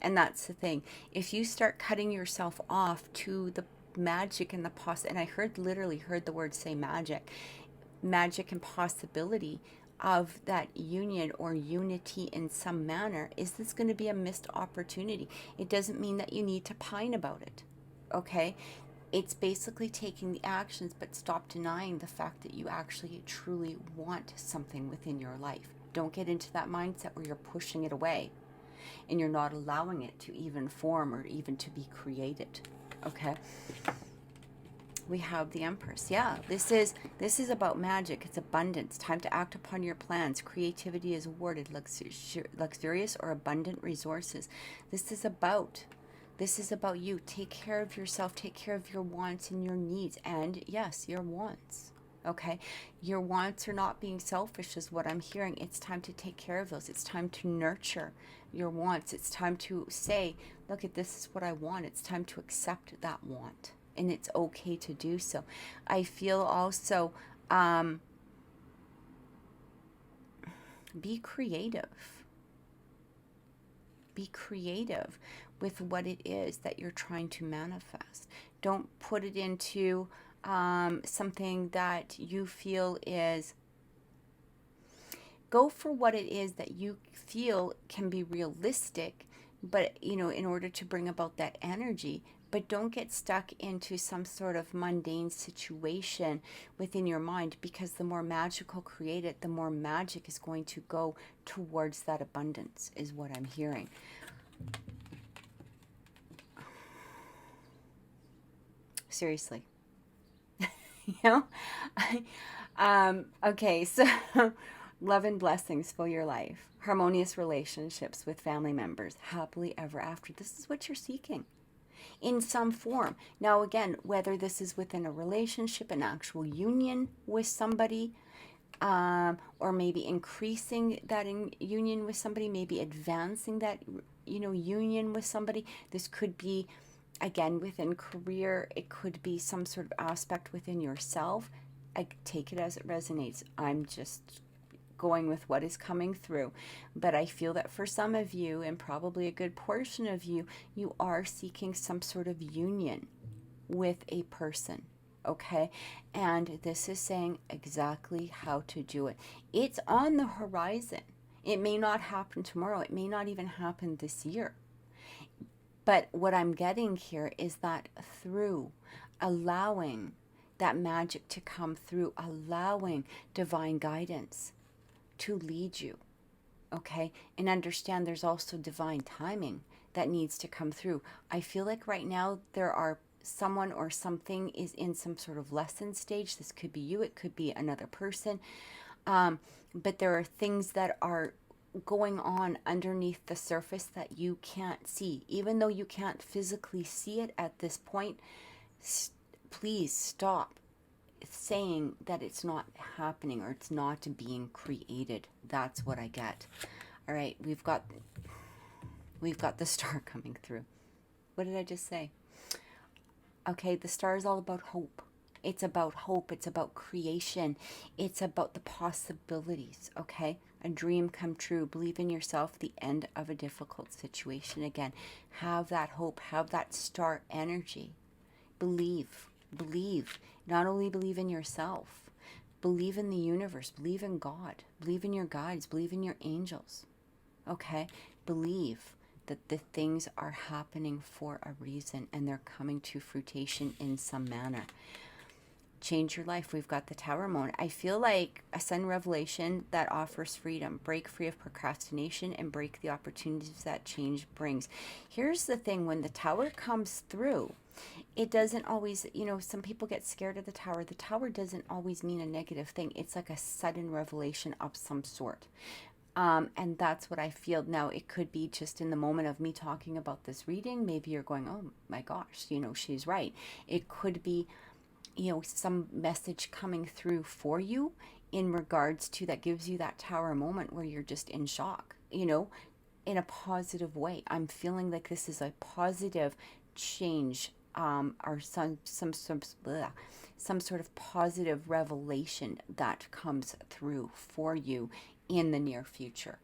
And that's the thing. If you start cutting yourself off to the magic and and I literally heard the word say magic and possibility of that union or unity in some manner, is this going to be a missed opportunity? It doesn't mean that you need to pine about it. Okay? It's basically taking the actions, but stop denying the fact that you actually truly want something within your life. Don't get into that mindset where you're pushing it away and you're not allowing it to even form or even to be created. Okay? We have the Empress. Yeah, this is about magic. It's abundance. Time to act upon your plans. Creativity is awarded. Luxurious or abundant resources. This is about you. Take care of yourself. Take care of your wants and your needs. And yes, your wants. Okay, your wants are not being selfish is what I'm hearing. It's time to take care of those. It's time to nurture your wants. It's time to say, look, this is what I want. It's time to accept that want, and it's okay to do so. I feel also be creative. Be creative with what it is that you're trying to manifest. Don't put it into something that you feel is Go for what it is that you feel can be realistic, but, in order to bring about that energy. But don't get stuck into some sort of mundane situation within your mind, because the more magical create it, the more magic is going to go towards that abundance, is what I'm hearing. Seriously. Okay, so love and blessings for your life. Harmonious relationships with family members. Happily ever after. This is what you're seeking in some form. Now, again, whether this is within a relationship, an actual union with somebody, or maybe increasing that union with somebody, maybe advancing that, union with somebody. This could be, again, within career. It could be some sort of aspect within yourself. I take it as it resonates. I'm just going with what is coming through. But I feel that for some of you, and probably a good portion of you, you are seeking some sort of union with a person. Okay? And this is saying exactly how to do it. It's on the horizon. It may not happen tomorrow. It may not even happen this year. But what I'm getting here is that through allowing that magic to come through, allowing divine guidance to lead you, okay? And understand there's also divine timing that needs to come through. I feel like right now there are someone or something is in some sort of lesson stage. This could be you, it could be another person. But there are things that are going on underneath the surface that you can't see. Even though you can't physically see it at this point, please stop saying that it's not happening or it's not being created. That's what I get. All right, we've got the star coming through. What did I just say? Okay, the star is all about hope. It's about hope. It's about creation. It's about the possibilities, okay? A dream come true. Believe in yourself. The end of a difficult situation. Again, have that hope. Have that star energy. Believe. Not only believe in yourself. Believe in the universe. Believe in God. Believe in your guides. Believe in your angels. Okay? Believe that the things are happening for a reason and they're coming to fruition in some manner. Change your life. We've got the Tower moment. I feel like a sudden revelation that offers freedom. Break free of procrastination and break the opportunities that change brings. Here's the thing. When the Tower comes through, it doesn't always, some people get scared of the Tower. The Tower doesn't always mean a negative thing. It's like a sudden revelation of some sort. And that's what I feel. Now, it could be just in the moment of me talking about this reading. Maybe you're going, oh my gosh, she's right. It could be, some message coming through for you in regards to that gives you that Tower moment where you're just in shock, in a positive way. I'm feeling like this is a positive change, or some sort of positive revelation that comes through for you in the near future.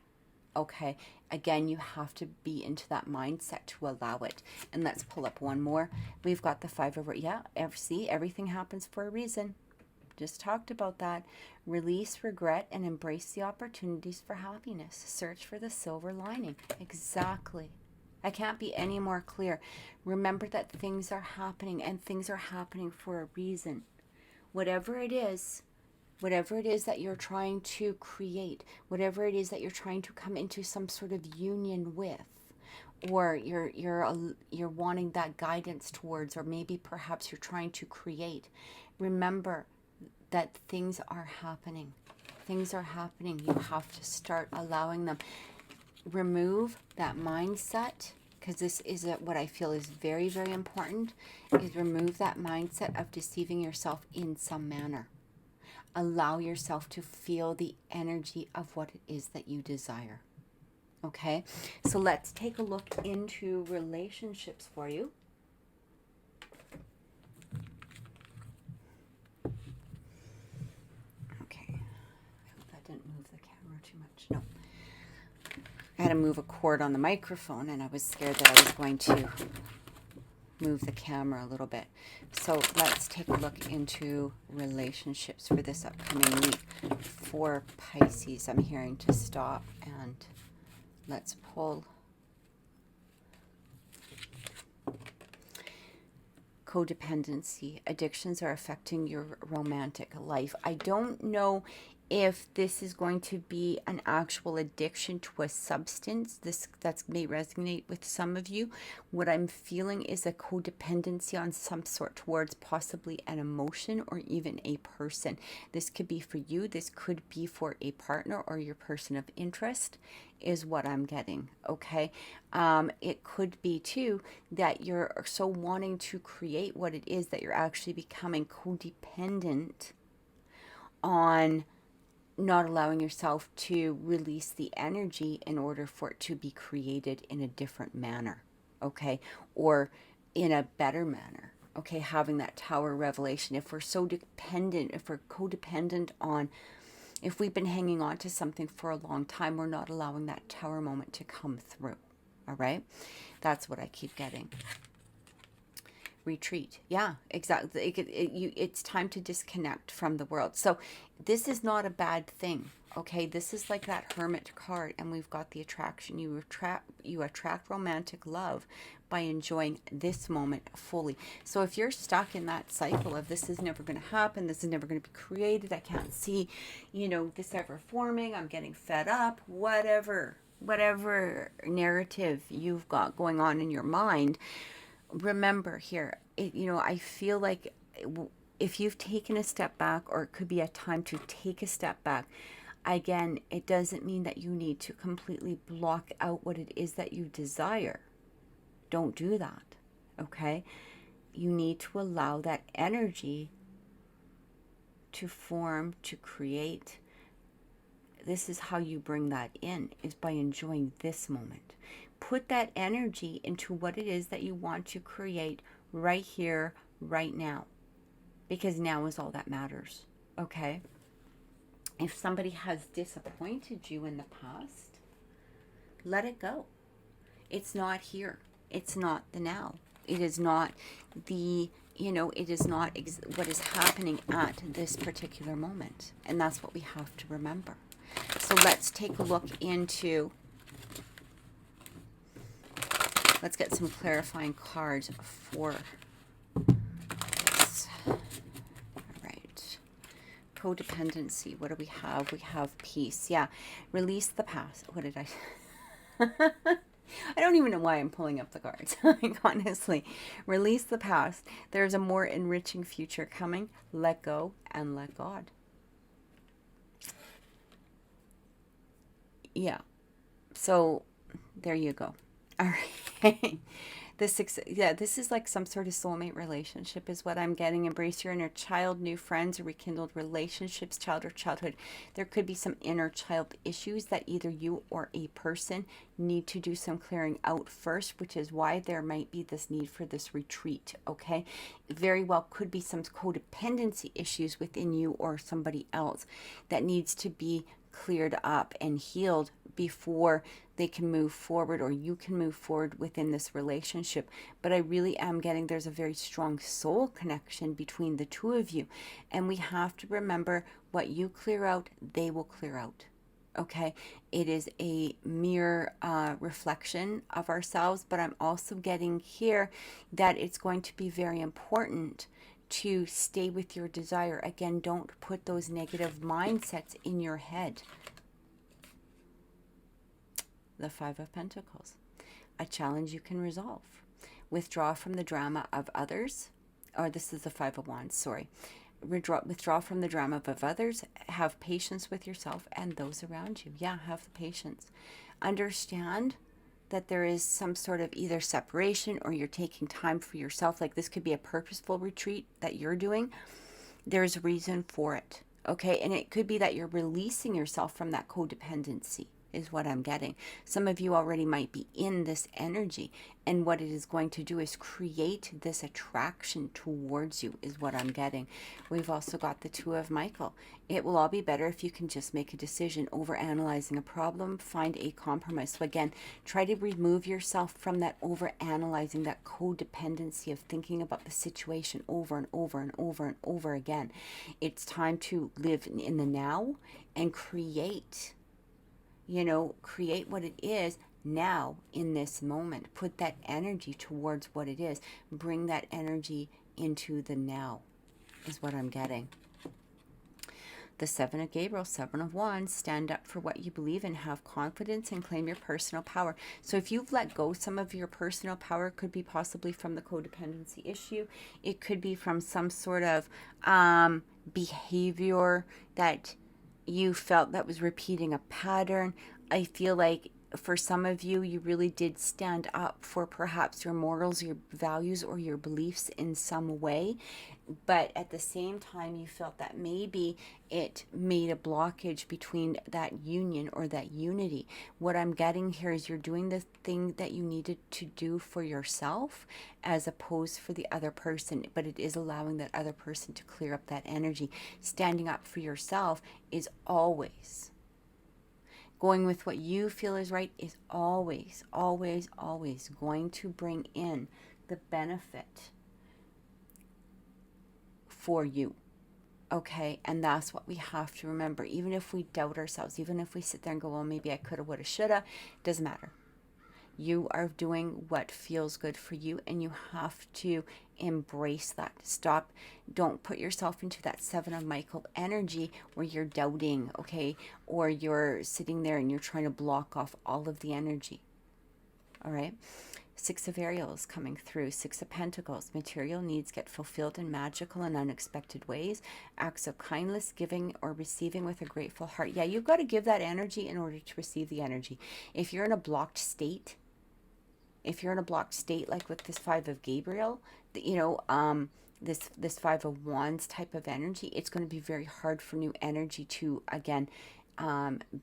Okay, again, you have to be into that mindset to allow it. And let's pull up one more. We've got the Five of, see, everything happens for a reason. Just talked about that. Release regret and embrace the opportunities for happiness. Search for the silver lining. Exactly. I can't be any more clear. Remember that things are happening, and things are happening for a reason. Whatever it is that you're trying to create, whatever it is that you're trying to come into some sort of union with, or you're wanting that guidance towards, or maybe perhaps you're trying to create, remember that things are happening. Things are happening. You have to start allowing them. Remove that mindset, because this is what I feel is very, very important, is remove that mindset of deceiving yourself in some manner. Allow yourself to feel the energy of what it is that you desire. Okay? So let's take a look into relationships for you. Okay. I hope that didn't move the camera too much. No. I had to move a cord on the microphone, and I was scared that I was going to move the camera a little bit. So let's take a look into relationships for this upcoming week for Pisces. I'm hearing to stop, and let's pull codependency. Addictions are affecting your romantic life. I don't know if this is going to be an actual addiction to a substance. That may resonate with some of you. What I'm feeling is a codependency on some sort towards possibly an emotion or even a person. This could be for you. This could be for a partner or your person of interest, is what I'm getting. Okay. It could be too that you're so wanting to create what it is that you're actually becoming codependent on not allowing yourself to release the energy in order for it to be created in a different manner, okay, or in a better manner, okay, having that tower revelation. If we're so dependent, if we're codependent on, if we've been hanging on to something for a long time, we're not allowing that tower moment to come through, all right? That's what I keep getting. Retreat. Yeah, exactly. It's time to disconnect from the world. So this is not a bad thing. Okay, this is like that hermit card, and we've got the attraction. You attract romantic love by enjoying this moment fully. So if you're stuck in that cycle of this is never going to happen, this is never going to be created, I can't see, this ever forming, I'm getting fed up, whatever narrative you've got going on in your mind, remember here, I feel like if you've taken a step back, or it could be a time to take a step back, again, it doesn't mean that you need to completely block out what it is that you desire. Don't do that, okay? You need to allow that energy to form, to create. This is how you bring that in, is by enjoying this moment. Put that energy into what it is that you want to create right here, right now. Because now is all that matters, okay? If somebody has disappointed you in the past, let it go. It's not here. It's not the now. It is not it is not what is happening at this particular moment. And that's what we have to remember. So let's take a look into, let's get some clarifying cards for this. All right. Codependency. What do we have? We have peace. Yeah. Release the past. What did I... I don't even know why I'm pulling up the cards. Like, honestly. Release the past. There's a more enriching future coming. Let go and let God. Yeah. So there you go. All right. This is like some sort of soulmate relationship is what I'm getting. Embrace your inner child, new friends, or rekindled relationships, child or childhood. There could be some inner child issues that either you or a person need to do some clearing out first, which is why there might be this need for this retreat, okay? Very well could be some codependency issues within you or somebody else that needs to be cleared up and healed before they can move forward, or you can move forward within this relationship. But I really am getting there's a very strong soul connection between the two of you, and we have to remember what you clear out, they will clear out. Okay, it is a mere reflection of ourselves, but I'm also getting here that it's going to be very important to stay with your desire. Again, don't put those negative mindsets in your head. The Five of Pentacles. A challenge you can resolve. Withdraw from the drama of others. Or this is the Five of Wands, sorry. Withdraw from the drama of others. Have patience with yourself and those around you. Yeah, have the patience. Understand that there is some sort of either separation or you're taking time for yourself. Like this could be a purposeful retreat that you're doing. There's a reason for it. Okay, and it could be that you're releasing yourself from that codependency. is what I'm getting. Some of you already might be in this energy, and what it is going to do is create this attraction towards you, is what I'm getting. We've also got the Two of Michael. It will all be better if you can just make a decision. Over analyzing a problem, find a compromise. So again, try to remove yourself from that over analyzing, that codependency of thinking about the situation over and over and over and over again. It's time to live in the now and create what it is now in this moment. Put that energy towards what it is. Bring that energy into the now, is what I'm getting. The Seven of Gabriel, Seven of Wands, stand up for what you believe in, have confidence, and claim your personal power. So if you've let go some of your personal power, it could be possibly from the codependency issue. It could be from some sort of behavior that you felt that was repeating a pattern. I feel like for some of you, you really did stand up for perhaps your morals, your values, or your beliefs in some way. But at the same time, you felt that maybe it made a blockage between that union or that unity. What I'm getting here is you're doing the thing that you needed to do for yourself as opposed for the other person, but it is allowing that other person to clear up that energy. Standing up for yourself is always going with what you feel is right, is always, always, always going to bring in the benefit for you. Okay, and that's what we have to remember. Even if we doubt ourselves, even if we sit there and go, well, maybe I coulda, woulda, shoulda, doesn't matter. You are doing what feels good for you, and you have to embrace that. Stop. Don't put yourself into that Seven of Michael energy where you're doubting, okay, or you're sitting there and you're trying to block off all of the energy. All right. Six of Ariels coming through. Six of Pentacles. Material needs get fulfilled in magical and unexpected ways. Acts of kindness, giving or receiving with a grateful heart. Yeah, you've got to give that energy in order to receive the energy. If you're in a blocked state, like with this Five of Gabriel, this Five of Wands type of energy, it's going to be very hard for new energy to, again,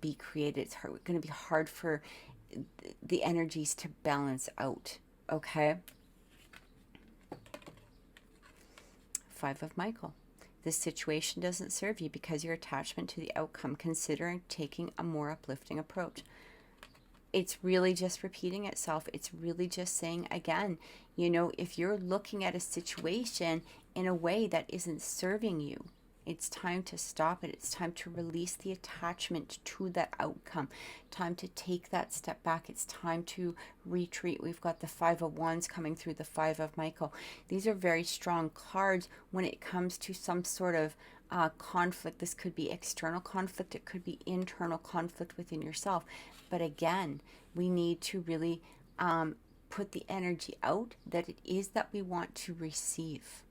be created. It's going to be hard for the energies to balance out, okay? Five of Michael. This situation doesn't serve you because your attachment to the outcome. Consider taking a more uplifting approach. It's really just repeating itself. It's really just saying, again, if you're looking at a situation in a way that isn't serving you, it's time to stop it. It's time to release the attachment to that outcome. Time to take that step back. It's time to retreat. We've got the Five of Wands coming through, the Five of Michael. These are very strong cards when it comes to some sort of conflict. This could be external conflict. It could be internal conflict within yourself. But again, we need to really put the energy out that it is that we want to receive.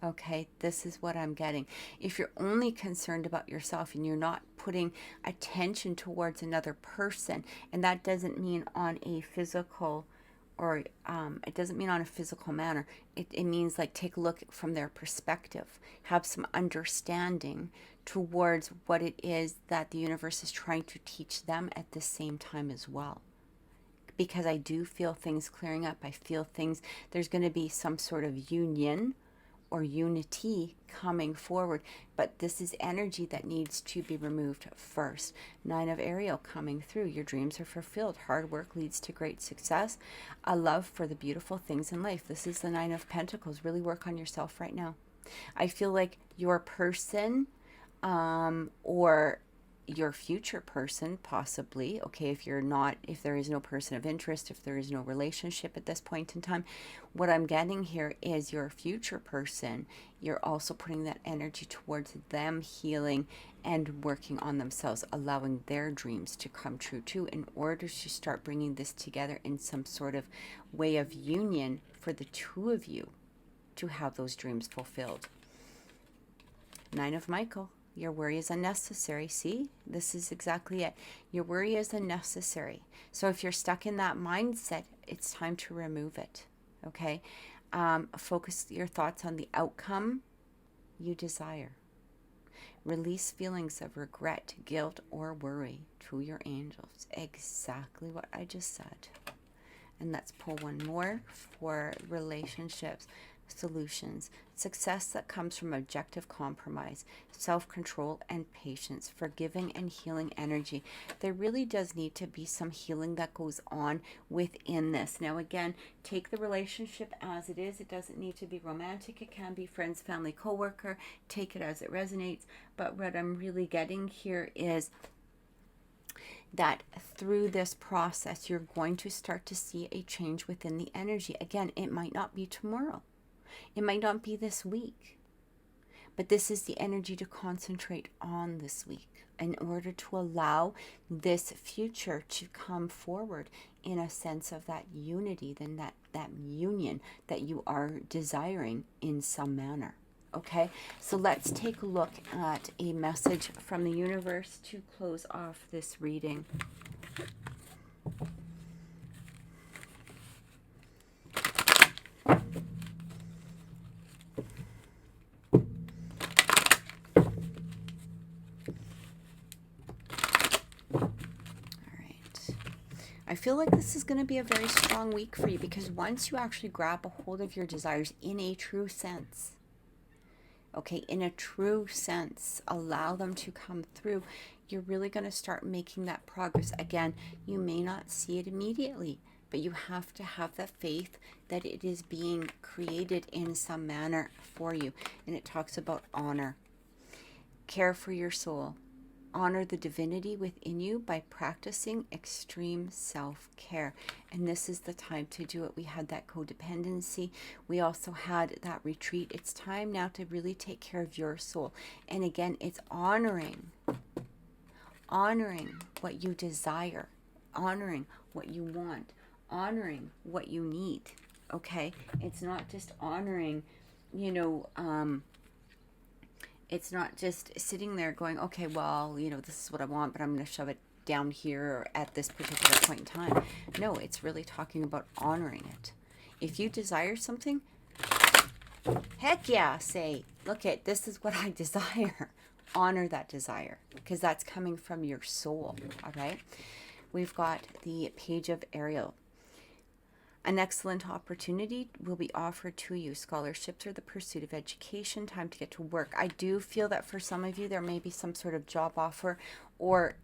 Okay, this is what I'm getting. If you're only concerned about yourself and you're not putting attention towards another person, and that doesn't mean on a physical or it doesn't mean on a physical manner. It means like take a look from their perspective, have some understanding towards what it is that the universe is trying to teach them at the same time as well. Because I do feel things clearing up. I feel things, there's going to be some sort of union or unity coming forward, but this is energy that needs to be removed first. Nine of Ariel coming through. Your dreams are fulfilled. Hard work leads to great success. A love for the beautiful things in life. This is the Nine of Pentacles. Really work on yourself right now. I feel like your person or your future person, possibly, okay, if there is no person of interest, if there is no relationship at this point in time, what I'm getting here is your future person, you're also putting that energy towards them healing and working on themselves, allowing their dreams to come true too, in order to start bringing this together in some sort of way of union for the two of you to have those dreams fulfilled. Nine of Michael. Your worry is unnecessary. See, this is exactly it. Your worry is unnecessary. So if you're stuck in that mindset, it's time to remove it. Okay? Focus your thoughts on the outcome you desire. Release feelings of regret, guilt, or worry to your angels. Exactly what I just said. And let's pull one more for relationships, solutions. Success that comes from objective compromise, self-control, and patience, forgiving and healing energy. There really does need to be some healing that goes on within this. Now, again, take the relationship as it is. It doesn't need to be romantic. It can be friends, family, coworker. Take it as it resonates. But what I'm really getting here is that through this process, you're going to start to see a change within the energy. Again, it might not be tomorrow. It might not be this week. But this is the energy to concentrate on this week in order to allow this future to come forward in a sense of that unity, then that union that you are desiring in some manner. Okay, so let's take a look at a message from the universe to close off this reading. I feel like this is going to be a very strong week for you, because once you actually grab a hold of your desires in a true sense, okay, in a true sense, allow them to come through, you're really going to start making that progress. Again, you may not see it immediately, but you have to have that faith that it is being created in some manner for you. And it talks about honor. Care for your soul. Honor the divinity within you by practicing extreme self-care. And this is the time to do it. We had that codependency. We also had that retreat. It's time now to really take care of your soul. And again, it's honoring what you desire, honoring what you want, honoring what you need. Okay? It's not just honoring, it's not just sitting there going, okay, well, this is what I want, but I'm going to shove it down here or at this particular point in time. No, it's really talking about honoring it. If you desire something, heck yeah, say, look at, this is what I desire. Honor that desire, because that's coming from your soul, all right? We've got the Page of Ariel. An excellent opportunity will be offered to you. Scholarships or the pursuit of education. Time to get to work. I do feel that for some of you, there may be some sort of job offer or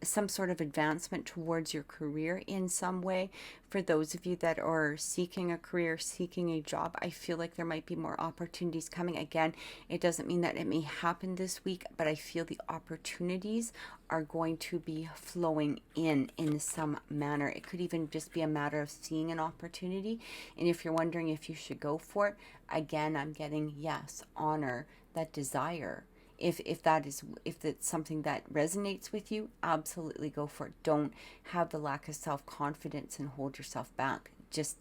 some sort of advancement towards your career in some way. For those of you that are seeking a career, seeking a job, I feel like there might be more opportunities coming. Again, it doesn't mean that it may happen this week, but I feel the opportunities are going to be flowing in some manner. It could even just be a matter of seeing an opportunity. And if you're wondering if you should go for it, again, I'm getting, yes, honor that desire. If it's something that resonates with you, absolutely go for it. Don't have the lack of self-confidence and hold yourself back. Just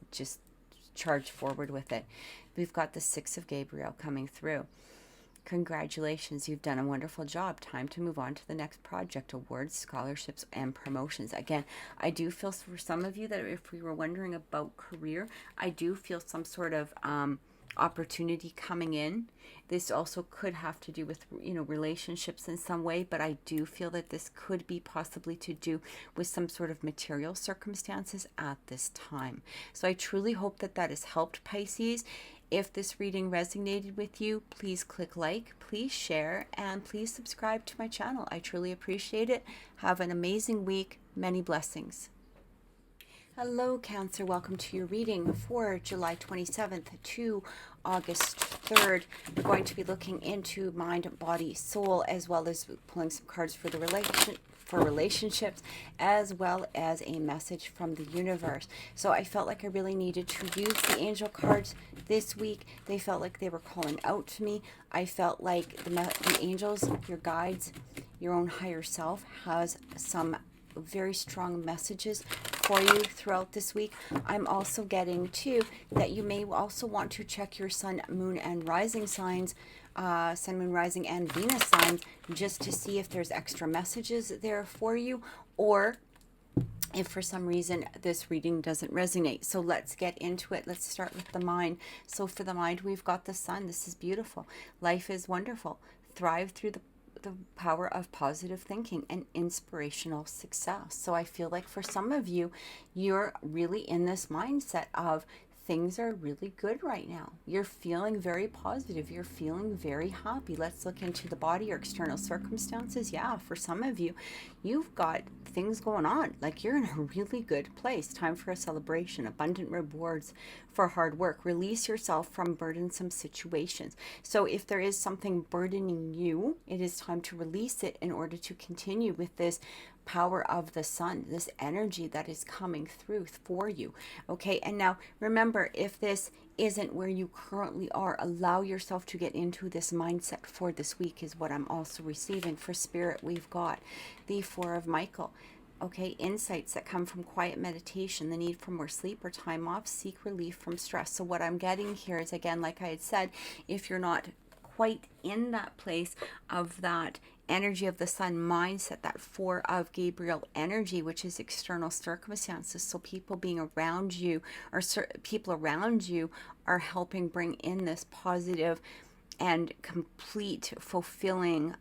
charge forward with it. We've got the Six of Gabriel coming through. Congratulations, you've done a wonderful job. Time to move on to the next project. Awards, scholarships, and promotions. Again, I do feel for some of you that if we were wondering about career, I do feel some sort of opportunity coming in. This also could have to do with relationships in some way, but I do feel that this could be possibly to do with some sort of material circumstances at this time. So I truly hope that has helped, Pisces. If this reading resonated with you, please click like, please share, and please subscribe to my channel. I truly appreciate it. Have an amazing week. Many blessings. Hello, Cancer. Welcome to your reading for July 27th to August 3rd. We're going to be looking into mind, body, soul, as well as pulling some cards for the relationships, as well as a message from the universe. So I felt like I really needed to use the angel cards this week. They felt like they were calling out to me. I felt like the angels, your guides, your own higher self has some very strong messages for you throughout this week. I'm also getting too that you may also want to check your sun, moon, and rising signs, sun, moon, rising, and Venus signs, just to see if there's extra messages there for you, or if for some reason this reading doesn't resonate. So let's get into it. Let's start with the mind. So for the mind, we've got the sun. This is beautiful. Life is wonderful. thrive through the power of positive thinking and inspirational success. So I feel like for some of you, you're really in this mindset of things are really good right now. You're feeling very positive. You're feeling very happy. Let's look into the body or external circumstances. Yeah, for some of you, you've got things going on. Like you're in a really good place. Time for a celebration, abundant rewards for hard work. Release yourself from burdensome situations. So if there is something burdening you, it is time to release it in order to continue with this power of the sun, this energy that is coming through for you. Okay, and now remember, if this isn't where you currently are, allow yourself to get into this mindset for this week, is what I'm also receiving. For spirit, we've got the Four of Michael. Okay, insights that come from quiet meditation, the need for more sleep or time off, seek relief from stress. So what I'm getting here is, again, like I had said, if you're not quite in that place of that energy of the sun mindset, that Four of Gabriel energy, which is external circumstances. So people being around you, or people around you, are helping bring in this positive and complete, fulfilling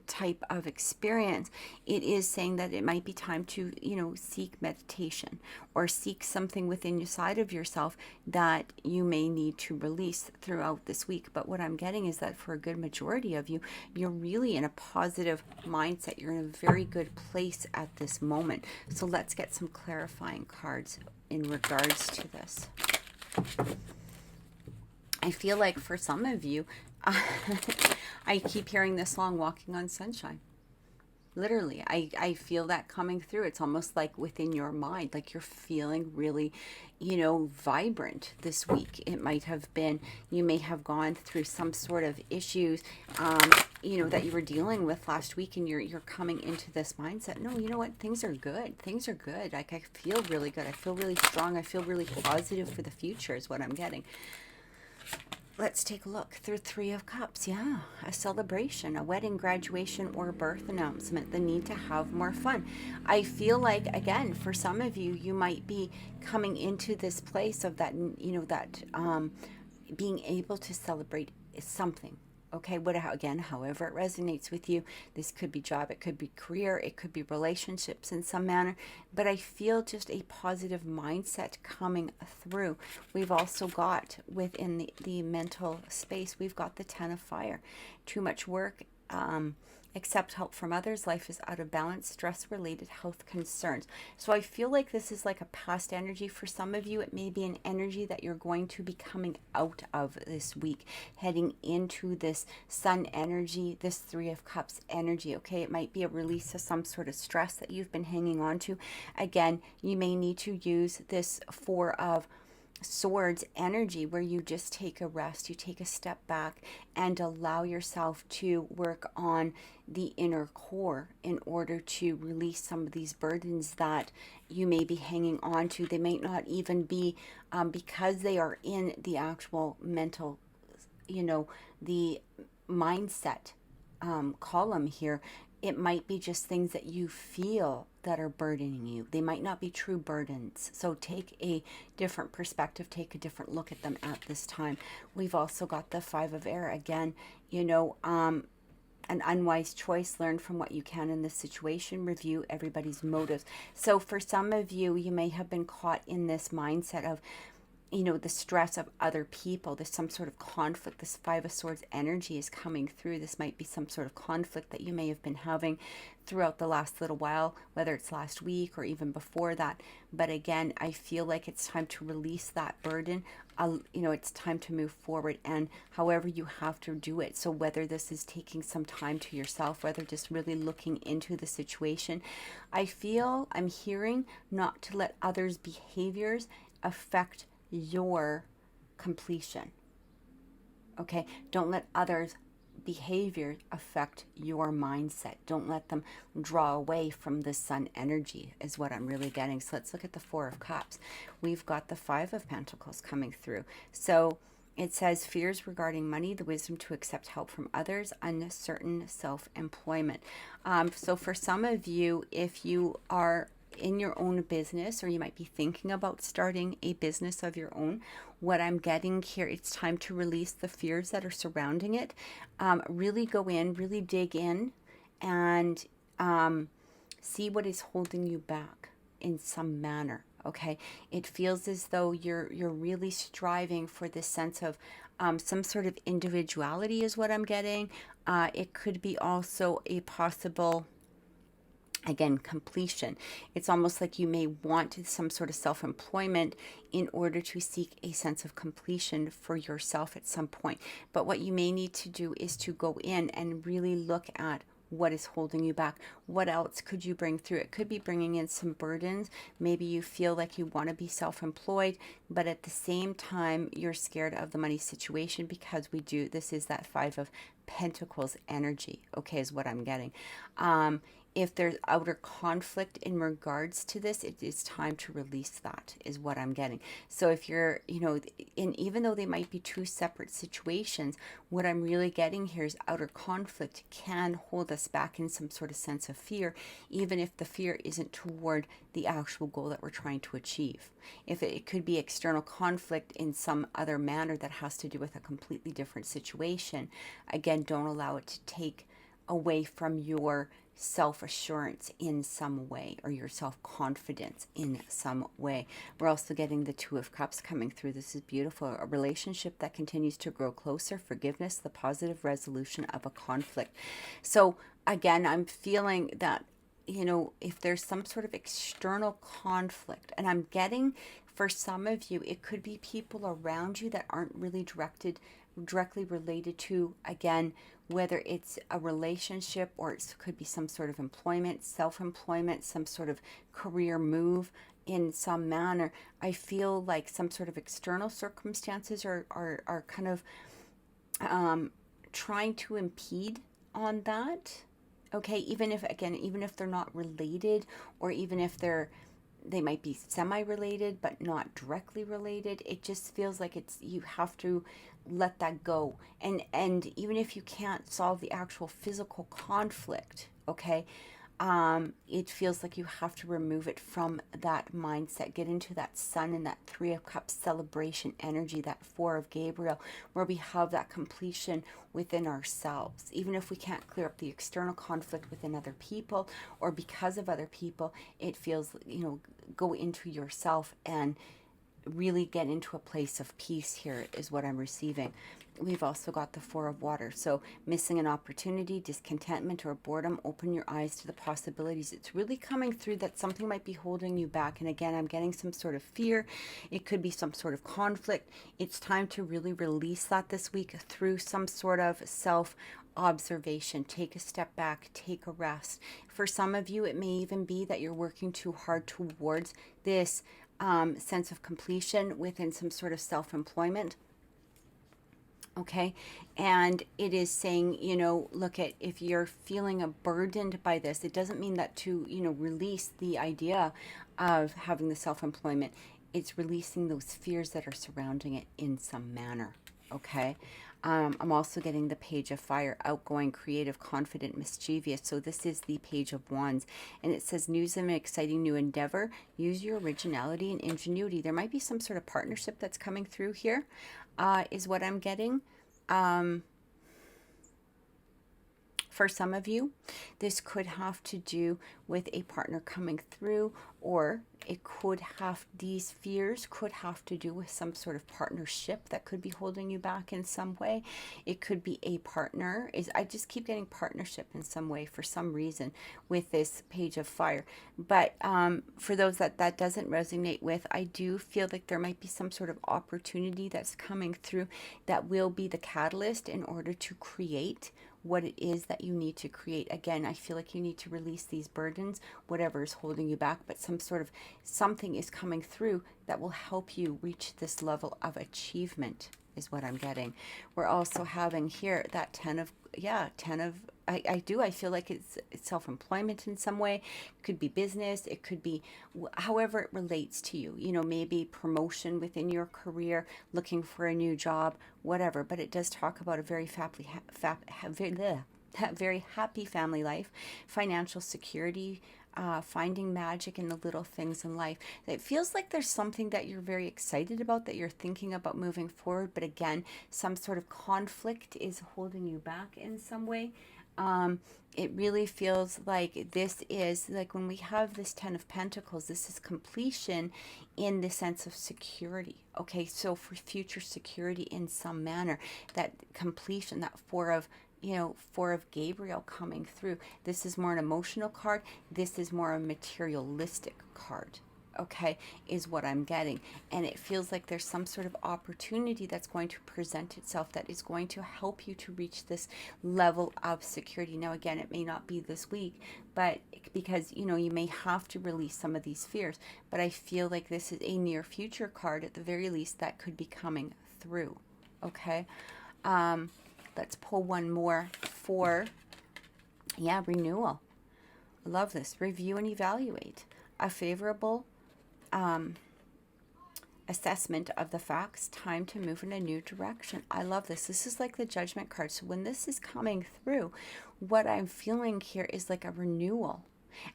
type of experience. It is saying that it might be time to, seek meditation or seek something within inside of yourself that you may need to release throughout this week. But what I'm getting is that for a good majority of you, you're really in a positive mindset. You're in a very good place at this moment. So let's get some clarifying cards in regards to this. I feel like for some of you, I keep hearing this song, Walking on Sunshine. Literally, I feel that coming through. It's almost like within your mind, like you're feeling really, vibrant this week. It might have been, you may have gone through some sort of issues, that you were dealing with last week, and you're coming into this mindset. No, you know what? Things are good. Things are good. Like I feel really good. I feel really strong. I feel really positive for the future is what I'm getting. Let's take a look through Three of Cups. Yeah, a celebration, a wedding, graduation, or birth announcement, the need to have more fun. I feel like, again, for some of you, you might be coming into this place of that, being able to celebrate something. Okay, however it resonates with you. This could be job, it could be career, it could be relationships in some manner. But I feel just a positive mindset coming through. We've also got within the mental space, we've got the Ten of Fire. Too much work, accept help from others, life is out of balance, stress-related health concerns. So I feel like this is like a past energy. For some of you, it may be an energy that you're going to be coming out of this week, heading into this sun energy, this Three of Cups energy, okay? It might be a release of some sort of stress that you've been hanging on to. Again, you may need to use this Four of Swords energy, where you just take a rest, you take a step back and allow yourself to work on the inner core in order to release some of these burdens that you may be hanging on to. They might not even be because they are in the actual mental, the mindset column here. It might be just things that you feel that are burdening you. They might not be true burdens. So take a different perspective, take a different look at them at this time. We've also got the Five of Air. Again, an unwise choice. Learn from what you can in this situation. Review everybody's motives. So for some of you, you may have been caught in this mindset of, the stress of other people. There's some sort of conflict. This Five of Swords energy is coming through. This might be some sort of conflict that you may have been having throughout the last little while, whether it's last week or even before that. But again, I feel like it's time to release that burden. It's time to move forward, and however you have to do it. So whether this is taking some time to yourself, whether just really looking into the situation, I'm hearing not to let others' behaviors affect your completion. Okay, don't let others' behavior affect your mindset. Don't let them draw away from the sun energy is what I'm really getting. So let's look at the Four of Cups. We've got the Five of Pentacles coming through. So it says fears regarding money, the wisdom to accept help from others, uncertain self-employment. So for some of you, if you are in your own business, or you might be thinking about starting a business of your own. What I'm getting here, it's time to release the fears that are surrounding it. Really go in, really dig in, and see what is holding you back in some manner. Okay, it feels as though you're really striving for this sense of some sort of individuality is what I'm getting. It could be also a possible, again, completion. It's almost like you may want some sort of self-employment in order to seek a sense of completion for yourself at some point. But what you may need to do is to go in and really look at what is holding you back. What else could you bring through? It could be bringing in some burdens. Maybe you feel like you want to be self-employed, but at the same time, you're scared of the money situation, because this is that Five of Pentacles energy, okay, is what I'm getting. If there's outer conflict in regards to this, it is time to release that, is what I'm getting. So if you're, even though they might be two separate situations, what I'm really getting here is outer conflict can hold us back in some sort of sense of fear, even if the fear isn't toward the actual goal that we're trying to achieve. If it could be external conflict in some other manner that has to do with a completely different situation, again, don't allow it to take away from your self-assurance in some way, or your self-confidence in some way. We're also getting the Two of Cups coming through. This is beautiful. A relationship that continues to grow closer, forgiveness, the positive resolution of a conflict. So again, I'm feeling that, if there's some sort of external conflict, and I'm getting, for some of you, it could be people around you that aren't really directly related to, again, whether it's a relationship, or it could be some sort of employment, self-employment, some sort of career move in some manner. I feel like some sort of external circumstances are kind of trying to impede on that. Okay, even if they're not related, or even if they might be semi-related but not directly related, it just feels like you have to let that go. And even if you can't solve the actual physical conflict, okay, it feels like you have to remove it from that mindset, get into that Sun and that Three of Cups celebration energy, that Four of Gabriel, where we have that completion within ourselves. Even if we can't clear up the external conflict within other people, or because of other people, it feels, go into yourself and really get into a place of peace here, is what I'm receiving. We've also got the Four of Water. So missing an opportunity, discontentment, or boredom, open your eyes to the possibilities. It's really coming through that something might be holding you back. And again, I'm getting some sort of fear. It could be some sort of conflict. It's time to really release that this week through some sort of self-observation. Take a step back, take a rest. For some of you, it may even be that you're working too hard towards this sense of completion within some sort of self-employment. Okay, and it is saying, look at, if you're feeling burdened by this, it doesn't mean that to, release the idea of having the self-employment. It's releasing those fears that are surrounding it in some manner. Okay. I'm also getting the Page of Fire, outgoing, creative, confident, mischievous. So this is the Page of Wands, and it says news of an exciting new endeavor. Use your originality and ingenuity. There might be some sort of partnership that's coming through here, is what I'm getting. For some of you, this could have to do with a partner coming through, or these fears could have to do with some sort of partnership that could be holding you back in some way. It could be a partner. I just keep getting partnership in some way for some reason with this Page of Fire. But for those that doesn't resonate with, I do feel like there might be some sort of opportunity that's coming through that will be the catalyst in order to create what it is that you need to create. Again, I feel like you need to release these burdens, whatever is holding you back, but something is coming through that will help you reach this level of achievement, is what I'm getting. We're also having here that I feel like it's self-employment in some way. It could be business. It could be however it relates to you. Maybe promotion within your career, looking for a new job, whatever. But it does talk about a very very happy family life, financial security, finding magic in the little things in life. It feels like there's something that you're very excited about, that you're thinking about moving forward, but again, some sort of conflict is holding you back in some way. It really feels like this is like when we have this 10 of Pentacles, this is completion in the sense of security. Okay, so for future security in some manner, that completion, that Four of Gabriel coming through. This is more an emotional card. This is more a materialistic card. Okay, is what I'm getting. And it feels like there's some sort of opportunity that's going to present itself that is going to help you to reach this level of security. Now, again, it may not be this week, but because, you may have to release some of these fears. But I feel like this is a near future card at the very least that could be coming through. Okay, let's pull one more for, renewal. I love this. Review and evaluate. A favorable assessment of the facts, time to move in a new direction. I love this. This is like the Judgment card. So when this is coming through, what I'm feeling here is like a renewal.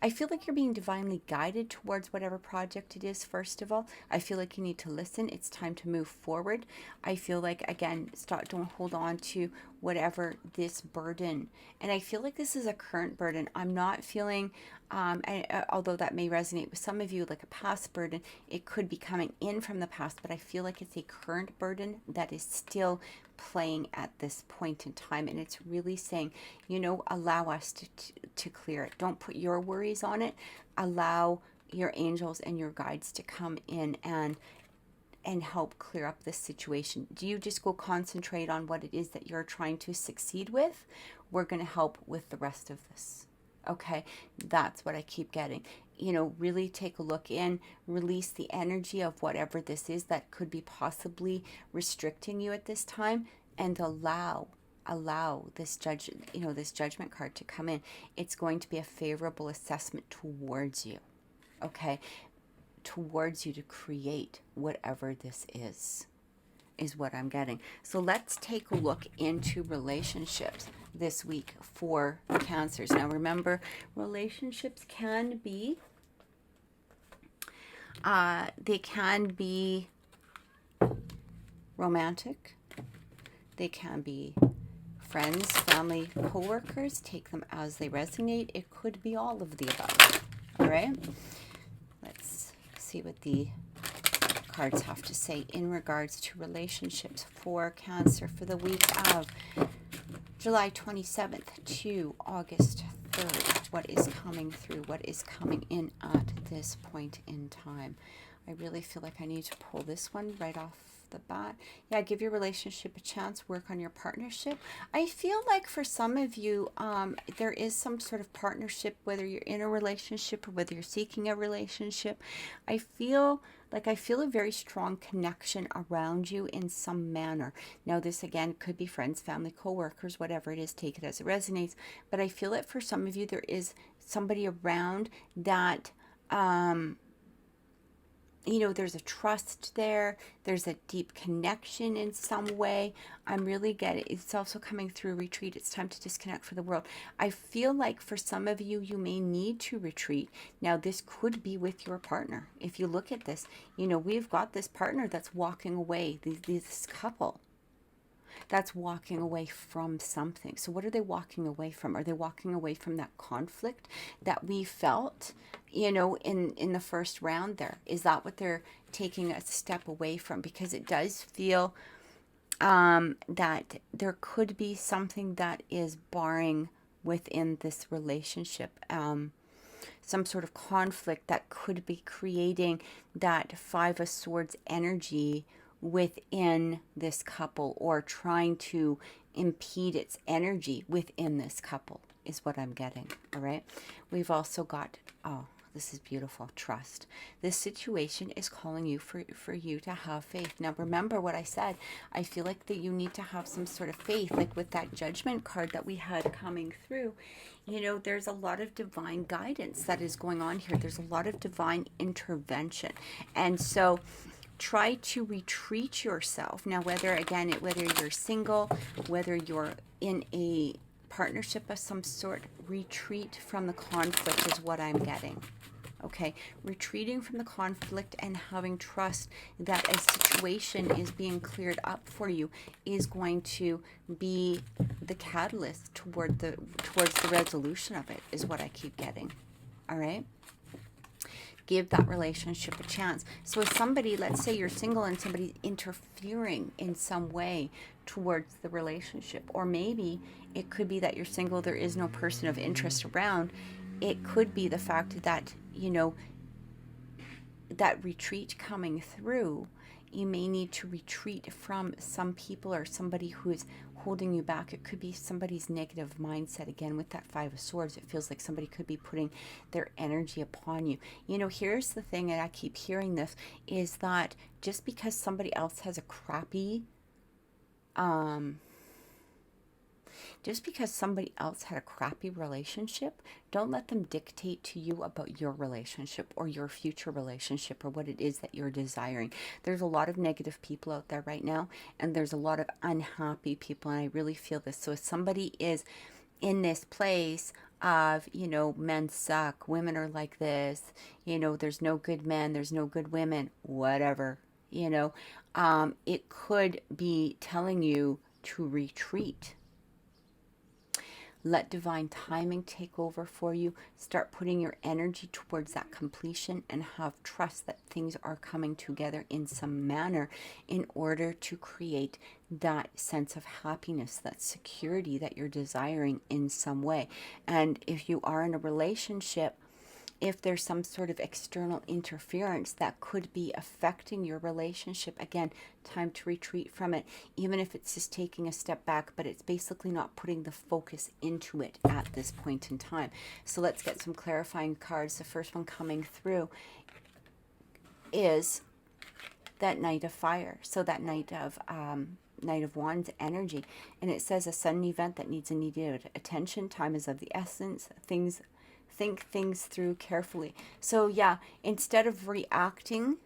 I feel like you're being divinely guided towards whatever project it is, first of all. I feel like you need to listen. It's time to move forward. I feel like, again, don't hold on to whatever this burden. And I feel like this is a current burden. I'm not feeling, although that may resonate with some of you, like a past burden. It could be coming in from the past, but I feel like it's a current burden that is still playing at this point in time, and it's really saying, allow us to clear it. Don't put your worries on it. Allow your angels and your guides to come in and help clear up this situation. Do you just go concentrate on what it is that you're trying to succeed with? We're going to help with the rest of this. Okay, that's what I keep getting. Really take a look in, release the energy of whatever this is that could be possibly restricting you at this time, and allow this this Judgment card to come in. It's going to be a favorable assessment towards you. Okay, towards you to create whatever this is what I'm getting. So let's take a look into relationships this week for Cancers. Now remember, relationships can be they can be romantic, they can be friends, family, co-workers. Take them as they resonate. It could be all of the above. All right, let's see what the cards have to say in regards to relationships for Cancer for the week of July 27th to August 3rd. What is coming through? What is coming in at this point in time? I really feel like I need to pull this one right off the bat. Yeah, give your relationship a chance. Work on your partnership. I feel like for some of you, there is some sort of partnership, whether you're in a relationship or whether you're seeking a relationship. I feel a very strong connection around you in some manner. Now, this again could be friends, family, co-workers, whatever it is, take it as it resonates. But I feel that for some of you, there is somebody around that, there's a trust there. There's a deep connection in some way. I'm really getting, it's also coming through retreat. It's time to disconnect for the world. I feel like for some of you, you may need to retreat. Now, this could be with your partner. If you look at this, we've got this partner that's walking away, this couple that's walking away from something. So what are they walking away from? Are they walking away from that conflict that we felt, in the first round there? Is that what they're taking a step away from? Because it does feel that there could be something that is barring within this relationship. Some sort of conflict that could be creating that Five of Swords energy within this couple, or trying to impede its energy within this couple, is what I'm getting. All right, we've also got, this is beautiful, trust. This situation is calling you for you to have faith. Now remember what I said. I feel like that you need to have some sort of faith, like with that Judgment card that we had coming through. There's a lot of divine guidance that is going on here. There's a lot of divine intervention, and so try to retreat yourself. Now, whether you're single, whether you're in a partnership of some sort, retreat from the conflict is what I'm getting. Okay, retreating from the conflict and having trust that a situation is being cleared up for you is going to be the catalyst towards the resolution of it, is what I keep getting. All right, give that relationship a chance. So if somebody, let's say you're single and somebody's interfering in some way towards the relationship, or maybe it could be that you're single, there is no person of interest around. It could be the fact that, you know, that retreat coming through, you may need to retreat from some people or somebody who is holding you back. It could be somebody's negative mindset. Again, with that Five of Swords, it feels like somebody could be putting their energy upon you. You know, here's the thing, and I keep hearing this, is that just because somebody else has a crappy just because somebody else had a crappy relationship, don't let them dictate to you about your relationship or your future relationship or what it is that you're desiring. There's a lot of negative people out there right now, and there's a lot of unhappy people, and I really feel this. So if somebody is in this place of, you know, men suck, women are like this, you know, there's no good men, there's no good women, whatever, you know, it could be telling you to retreat. Let divine timing take over for you. Start putting your energy towards that completion and have trust that things are coming together in some manner in order to create that sense of happiness, that security that you're desiring in some way. And if you are in a relationship, if there's some sort of external interference that could be affecting your relationship, again, time to retreat from it, even if it's just taking a step back, but it's basically not putting the focus into it at this point in time. So let's get some clarifying cards. The first one coming through is that Knight of Fire. So that Knight of Wands energy. And it says a sudden event that needs immediate attention. Time is of the essence. Think things through carefully. So yeah, instead of reacting,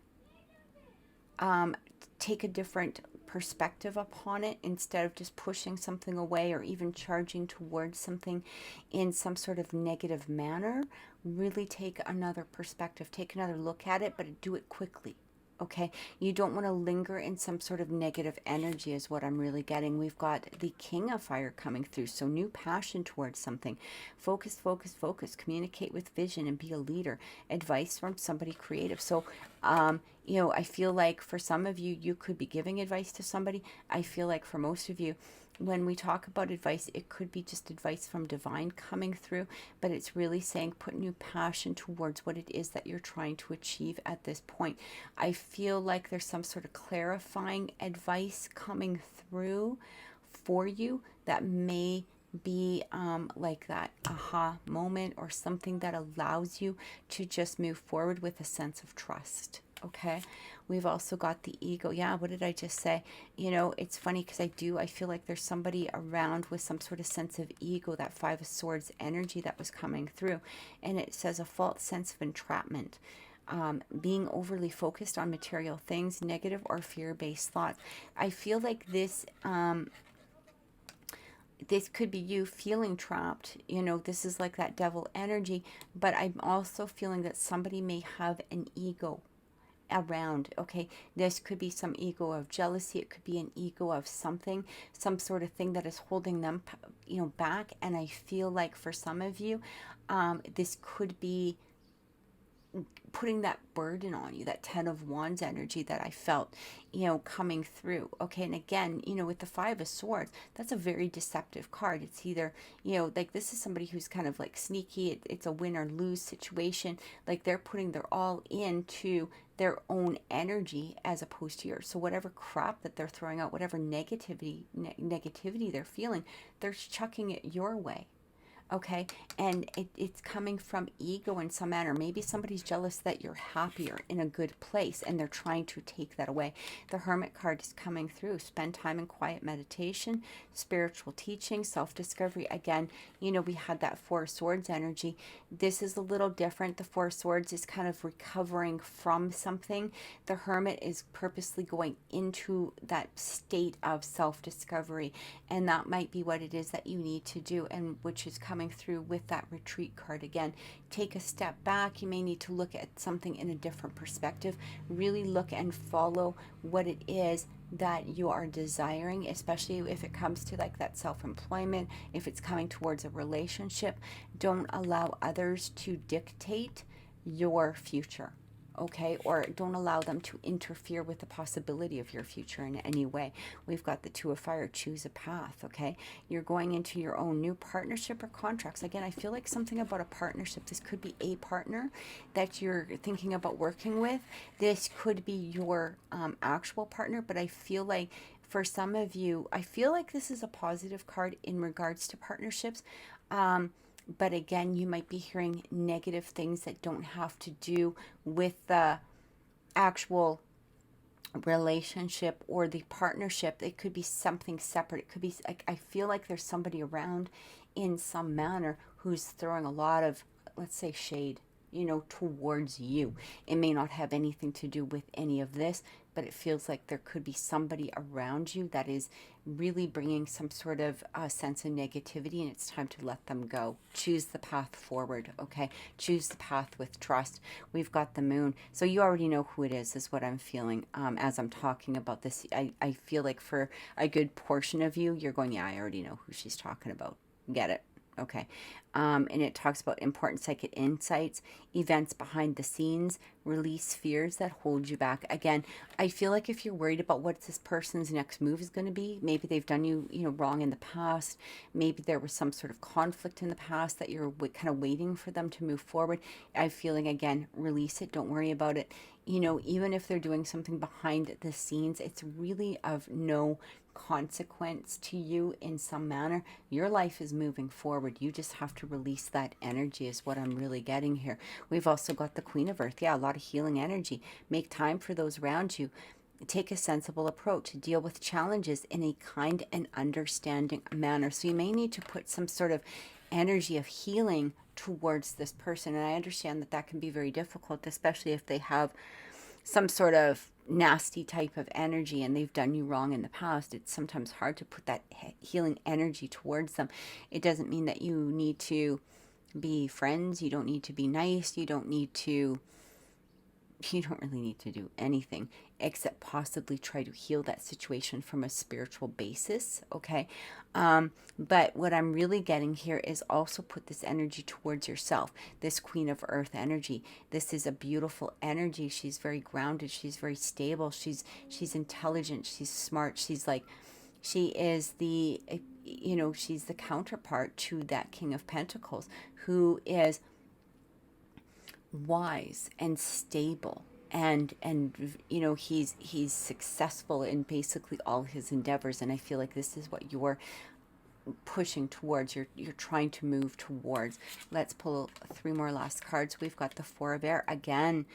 take a different perspective upon it. Instead of just pushing something away or even charging towards something in some sort of negative manner, really take another perspective, take another look at it, but do it quickly. Okay, you don't want to linger in some sort of negative energy is what I'm really getting. We've got the King of Fire coming through. So new passion towards something. Focus, focus, focus. Communicate with vision and be a leader. Advice from somebody creative. So, you know, I feel like for some of you, you could be giving advice to somebody. I feel like for most of you, when we talk about advice, it could be just advice from divine coming through, but it's really saying put new passion towards what it is that you're trying to achieve at this point. I feel like there's some sort of clarifying advice coming through for you that may be like that aha moment or something that allows you to just move forward with a sense of trust. Okay, we've also got the ego. Yeah, what did I just say? You know, it's funny because I feel like there's somebody around with some sort of sense of ego, that Five of Swords energy that was coming through. And it says a false sense of entrapment. Being overly focused on material things, negative or fear-based thoughts. I feel like this could be you feeling trapped. You know, this is like that devil energy, but I'm also feeling that somebody may have an ego around. Okay, this could be some ego of jealousy, it could be an ego of something, some sort of thing that is holding them, you know, back. And I feel like for some of you, this could be putting that burden on you, that Ten of Wands energy that I felt, you know, coming through. Okay, and again, you know, with the Five of Swords, that's a very deceptive card. It's either, you know, like this is somebody who's kind of like sneaky. It's a win or lose situation. Like they're putting their all into their own energy as opposed to yours. So whatever crap that they're throwing out, whatever negativity they're feeling, they're chucking it your way. Okay, and it's coming from ego in some manner. Maybe somebody's jealous that you're happier in a good place and they're trying to take that away. The Hermit card is coming through. Spend time in quiet meditation, spiritual teaching, self-discovery. Again, we had that Four of Swords energy. This is a little different. The Four of Swords is kind of recovering from something. The Hermit is purposely going into that state of self-discovery, and that might be what it is that you need to do, and which is coming through with that retreat card again. Take a step back. You may need to look at something in a different perspective. Really look and follow what it is that you are desiring, especially if it comes to like that self-employment, if it's coming towards a relationship. Don't allow others to dictate your future. Okay, or don't allow them to interfere with the possibility of your future in any way. We've got the Two of Fire. Choose a path. Okay, you're going into your own new partnership or contracts. Again, I feel like something about a partnership. This could be a partner that you're thinking about working with. This could be your actual partner, but I feel like for some of you, I feel like this is a positive card in regards to partnerships. But again, you might be hearing negative things that don't have to do with the actual relationship or the partnership. It could be something separate. It could be, I feel like there's somebody around in some manner who's throwing a lot of, let's say, shade, towards you. It may not have anything to do with any of this, but it feels like there could be somebody around you that is really bringing some sort of sense of negativity, and it's time to let them go. Choose the path forward, okay? Choose the path with trust. We've got the Moon. So you already know who it is what I'm feeling as I'm talking about this. I feel like for a good portion of you, you're going, yeah, I already know who she's talking about. Get it? Okay. And it talks about important psychic insights, events behind the scenes, release fears that hold you back. Again, I feel like if you're worried about what this person's next move is going to be, maybe they've done you, wrong in the past. Maybe there was some sort of conflict in the past that you're kind of waiting for them to move forward. I'm feeling, again, release it. Don't worry about it. Even if they're doing something behind the scenes, it's really of no consequence to you in some manner. Your life is moving forward. You just have to release that energy is what I'm really getting here. We've also got the Queen of Earth. Yeah, a lot of healing energy. Make time for those around you. Take a sensible approach. Deal with challenges in a kind and understanding manner. So you may need to put some sort of energy of healing towards this person. And I understand that that can be very difficult, especially if they have some sort of nasty type of energy and they've done you wrong in the past. It's sometimes hard to put that healing energy towards them. It doesn't mean that you need to be friends. You don't need to be nice. You don't really need to do anything except possibly try to heal that situation from a spiritual basis, okay? But what I'm really getting here is also put this energy towards yourself, this Queen of Earth energy. This is a beautiful energy. She's very grounded. She's very stable. She's intelligent. She's smart. She is the, she's the counterpart to that King of Pentacles, who is wise and stable, and he's successful in basically all his endeavors. And I feel like this is what you're pushing towards, you're trying to move towards. Let's pull 3 more last cards. We've got the Four of Air again,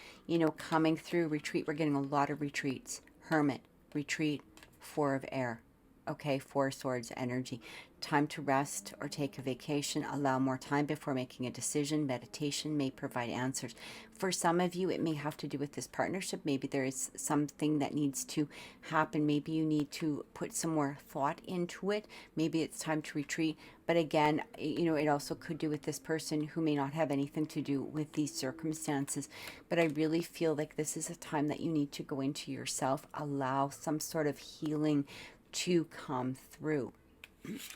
coming through. Retreat. We're getting a lot of retreats. Hermit, retreat, Four of Air. Okay, Four Swords energy. Time to rest or take a vacation. Allow more time before making a decision. Meditation may provide answers. For some of you, it may have to do with this partnership. Maybe there is something that needs to happen. Maybe you need to put some more thought into it. Maybe it's time to retreat. But again, it also could do with this person who may not have anything to do with these circumstances. But I really feel like this is a time that you need to go into yourself. Allow some sort of healing to come through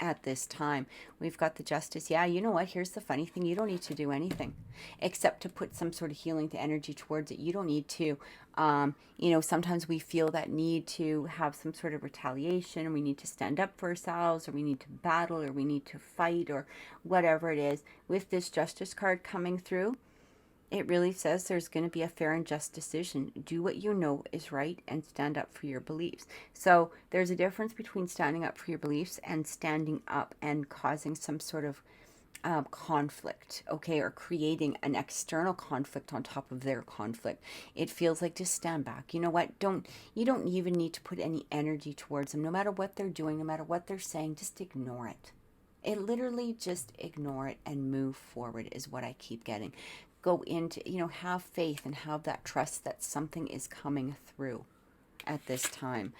at this time. We've got the Justice. Yeah, you know what? Here's the funny thing. You don't need to do anything except to put some sort of healing to energy towards it. You don't need to, sometimes we feel that need to have some sort of retaliation, and we need to stand up for ourselves, or we need to battle, or we need to fight, or whatever it is. With this Justice card coming through, it really says there's going to be a fair and just decision. Do what you know is right and stand up for your beliefs. So there's a difference between standing up for your beliefs and standing up and causing some sort of conflict, okay, or creating an external conflict on top of their conflict. It feels like just stand back. You know what? You don't even need to put any energy towards them. No matter what they're doing, no matter what they're saying, just ignore it. It literally just ignore it and move forward is what I keep getting. Go into, have faith and have that trust that something is coming through at this time.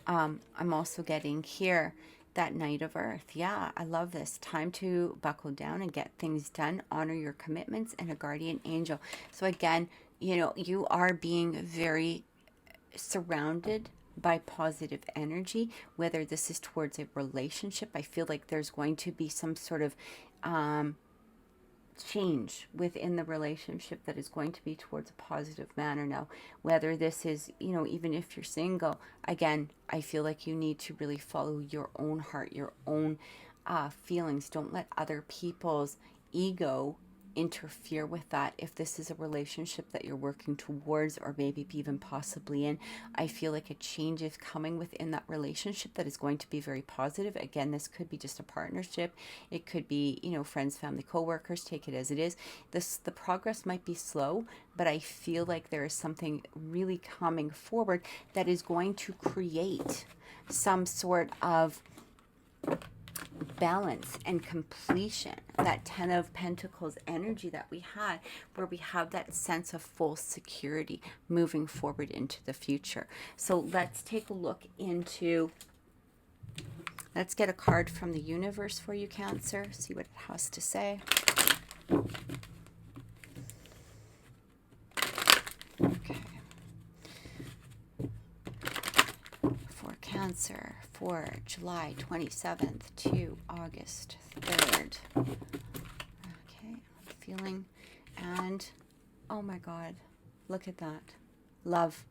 I'm also getting here that Knight of Earth. Yeah, I love this. Time to buckle down and get things done. Honor your commitments and a guardian angel. So again, you are being very surrounded by positive energy, whether this is towards a relationship. I feel like there's going to be some sort of change within the relationship that is going to be towards a positive manner now. Whether this is, even if you're single, again, I feel like you need to really follow your own heart, your own feelings. Don't let other people's ego interfere with that. If this is a relationship that you're working towards, or maybe even possibly in, I feel like a change is coming within that relationship that is going to be very positive. Again, this could be just a partnership. It could be, friends, family, co-workers. Take it as it is. The progress might be slow, but I feel like there is something really coming forward that is going to create some sort of balance and completion. That 10 of Pentacles energy that we had, where we have that sense of full security moving forward into the future. So let's take a look into, let's get a card from the universe for you, Cancer, see what it has to say. Okay. For Cancer, for July 27th to August 3rd. Okay, I'm feeling, and oh my God, look at that. Love.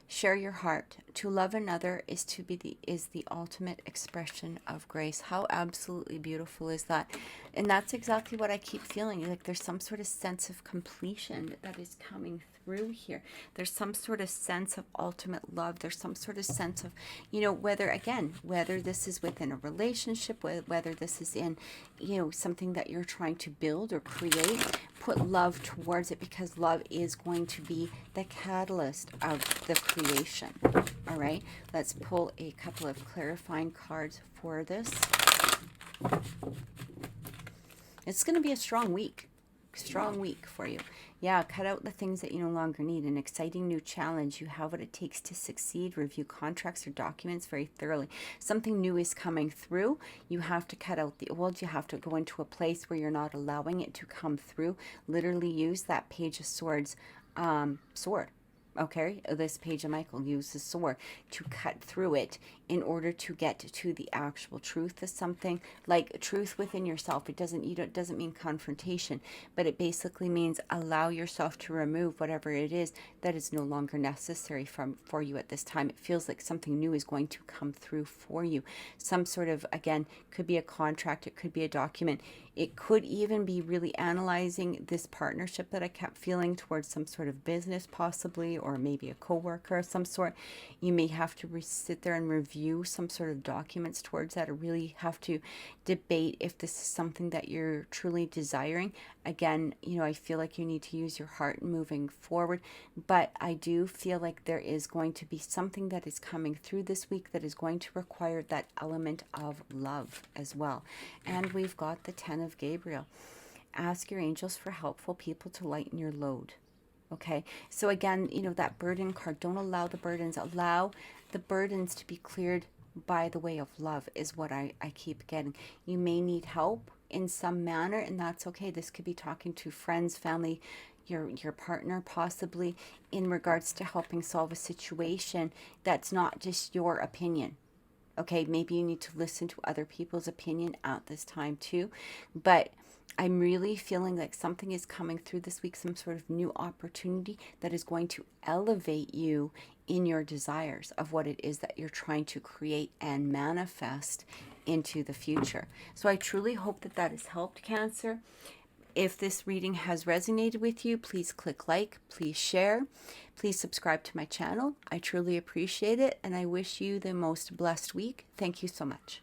Share your heart. To love another is the ultimate expression of grace. How absolutely beautiful is that? And that's exactly what I keep feeling. Like there's some sort of sense of completion that is coming through here. There's some sort of sense of ultimate love. There's some sort of sense of, whether this is within a relationship, whether this is in, something that you're trying to build or create, put love towards it, because love is going to be the catalyst of the creation. All right, let's pull a couple of clarifying cards for this. It's going to be a strong week for you. Yeah, cut out the things that you no longer need. An exciting new challenge. You have what it takes to succeed. Review contracts or documents very thoroughly. Something new is coming through. You have to cut out the old. You have to go into a place where you're not allowing it to come through. Literally use that Page of Swords sword. Okay, this Page of Michael uses sword to cut through it in order to get to the actual truth of something, like truth within yourself. It doesn't mean confrontation, but it basically means allow yourself to remove whatever it is that is no longer necessary for you at this time. It feels like something new is going to come through for you. Some sort of, again, could be a contract, it could be a document. It could even be really analyzing this partnership that I kept feeling towards some sort of business possibly, or maybe a coworker of some sort. You may have to sit there and review some sort of documents towards that, or really have to debate if this is something that you're truly desiring. Again, I feel like you need to use your heart moving forward, but I do feel like there is going to be something that is coming through this week that is going to require that element of love as well. And we've got the 10 of Gabriel. Ask your angels for helpful people to lighten your load. Okay, so again, that burden card, don't allow the burdens, allow the burdens to be cleared by the way of love is what I keep getting. You may need help in some manner, and that's okay. This could be talking to friends, family, your partner possibly, in regards to helping solve a situation that's not just your opinion. Okay, maybe you need to listen to other people's opinion at this time too, but I'm really feeling like something is coming through this week, some sort of new opportunity that is going to elevate you in your desires of what it is that you're trying to create and manifest into the future. So I truly hope that has helped, Cancer. If this reading has resonated with you, please click like, please share, please subscribe to my channel. I truly appreciate it, and I wish you the most blessed week. Thank you so much.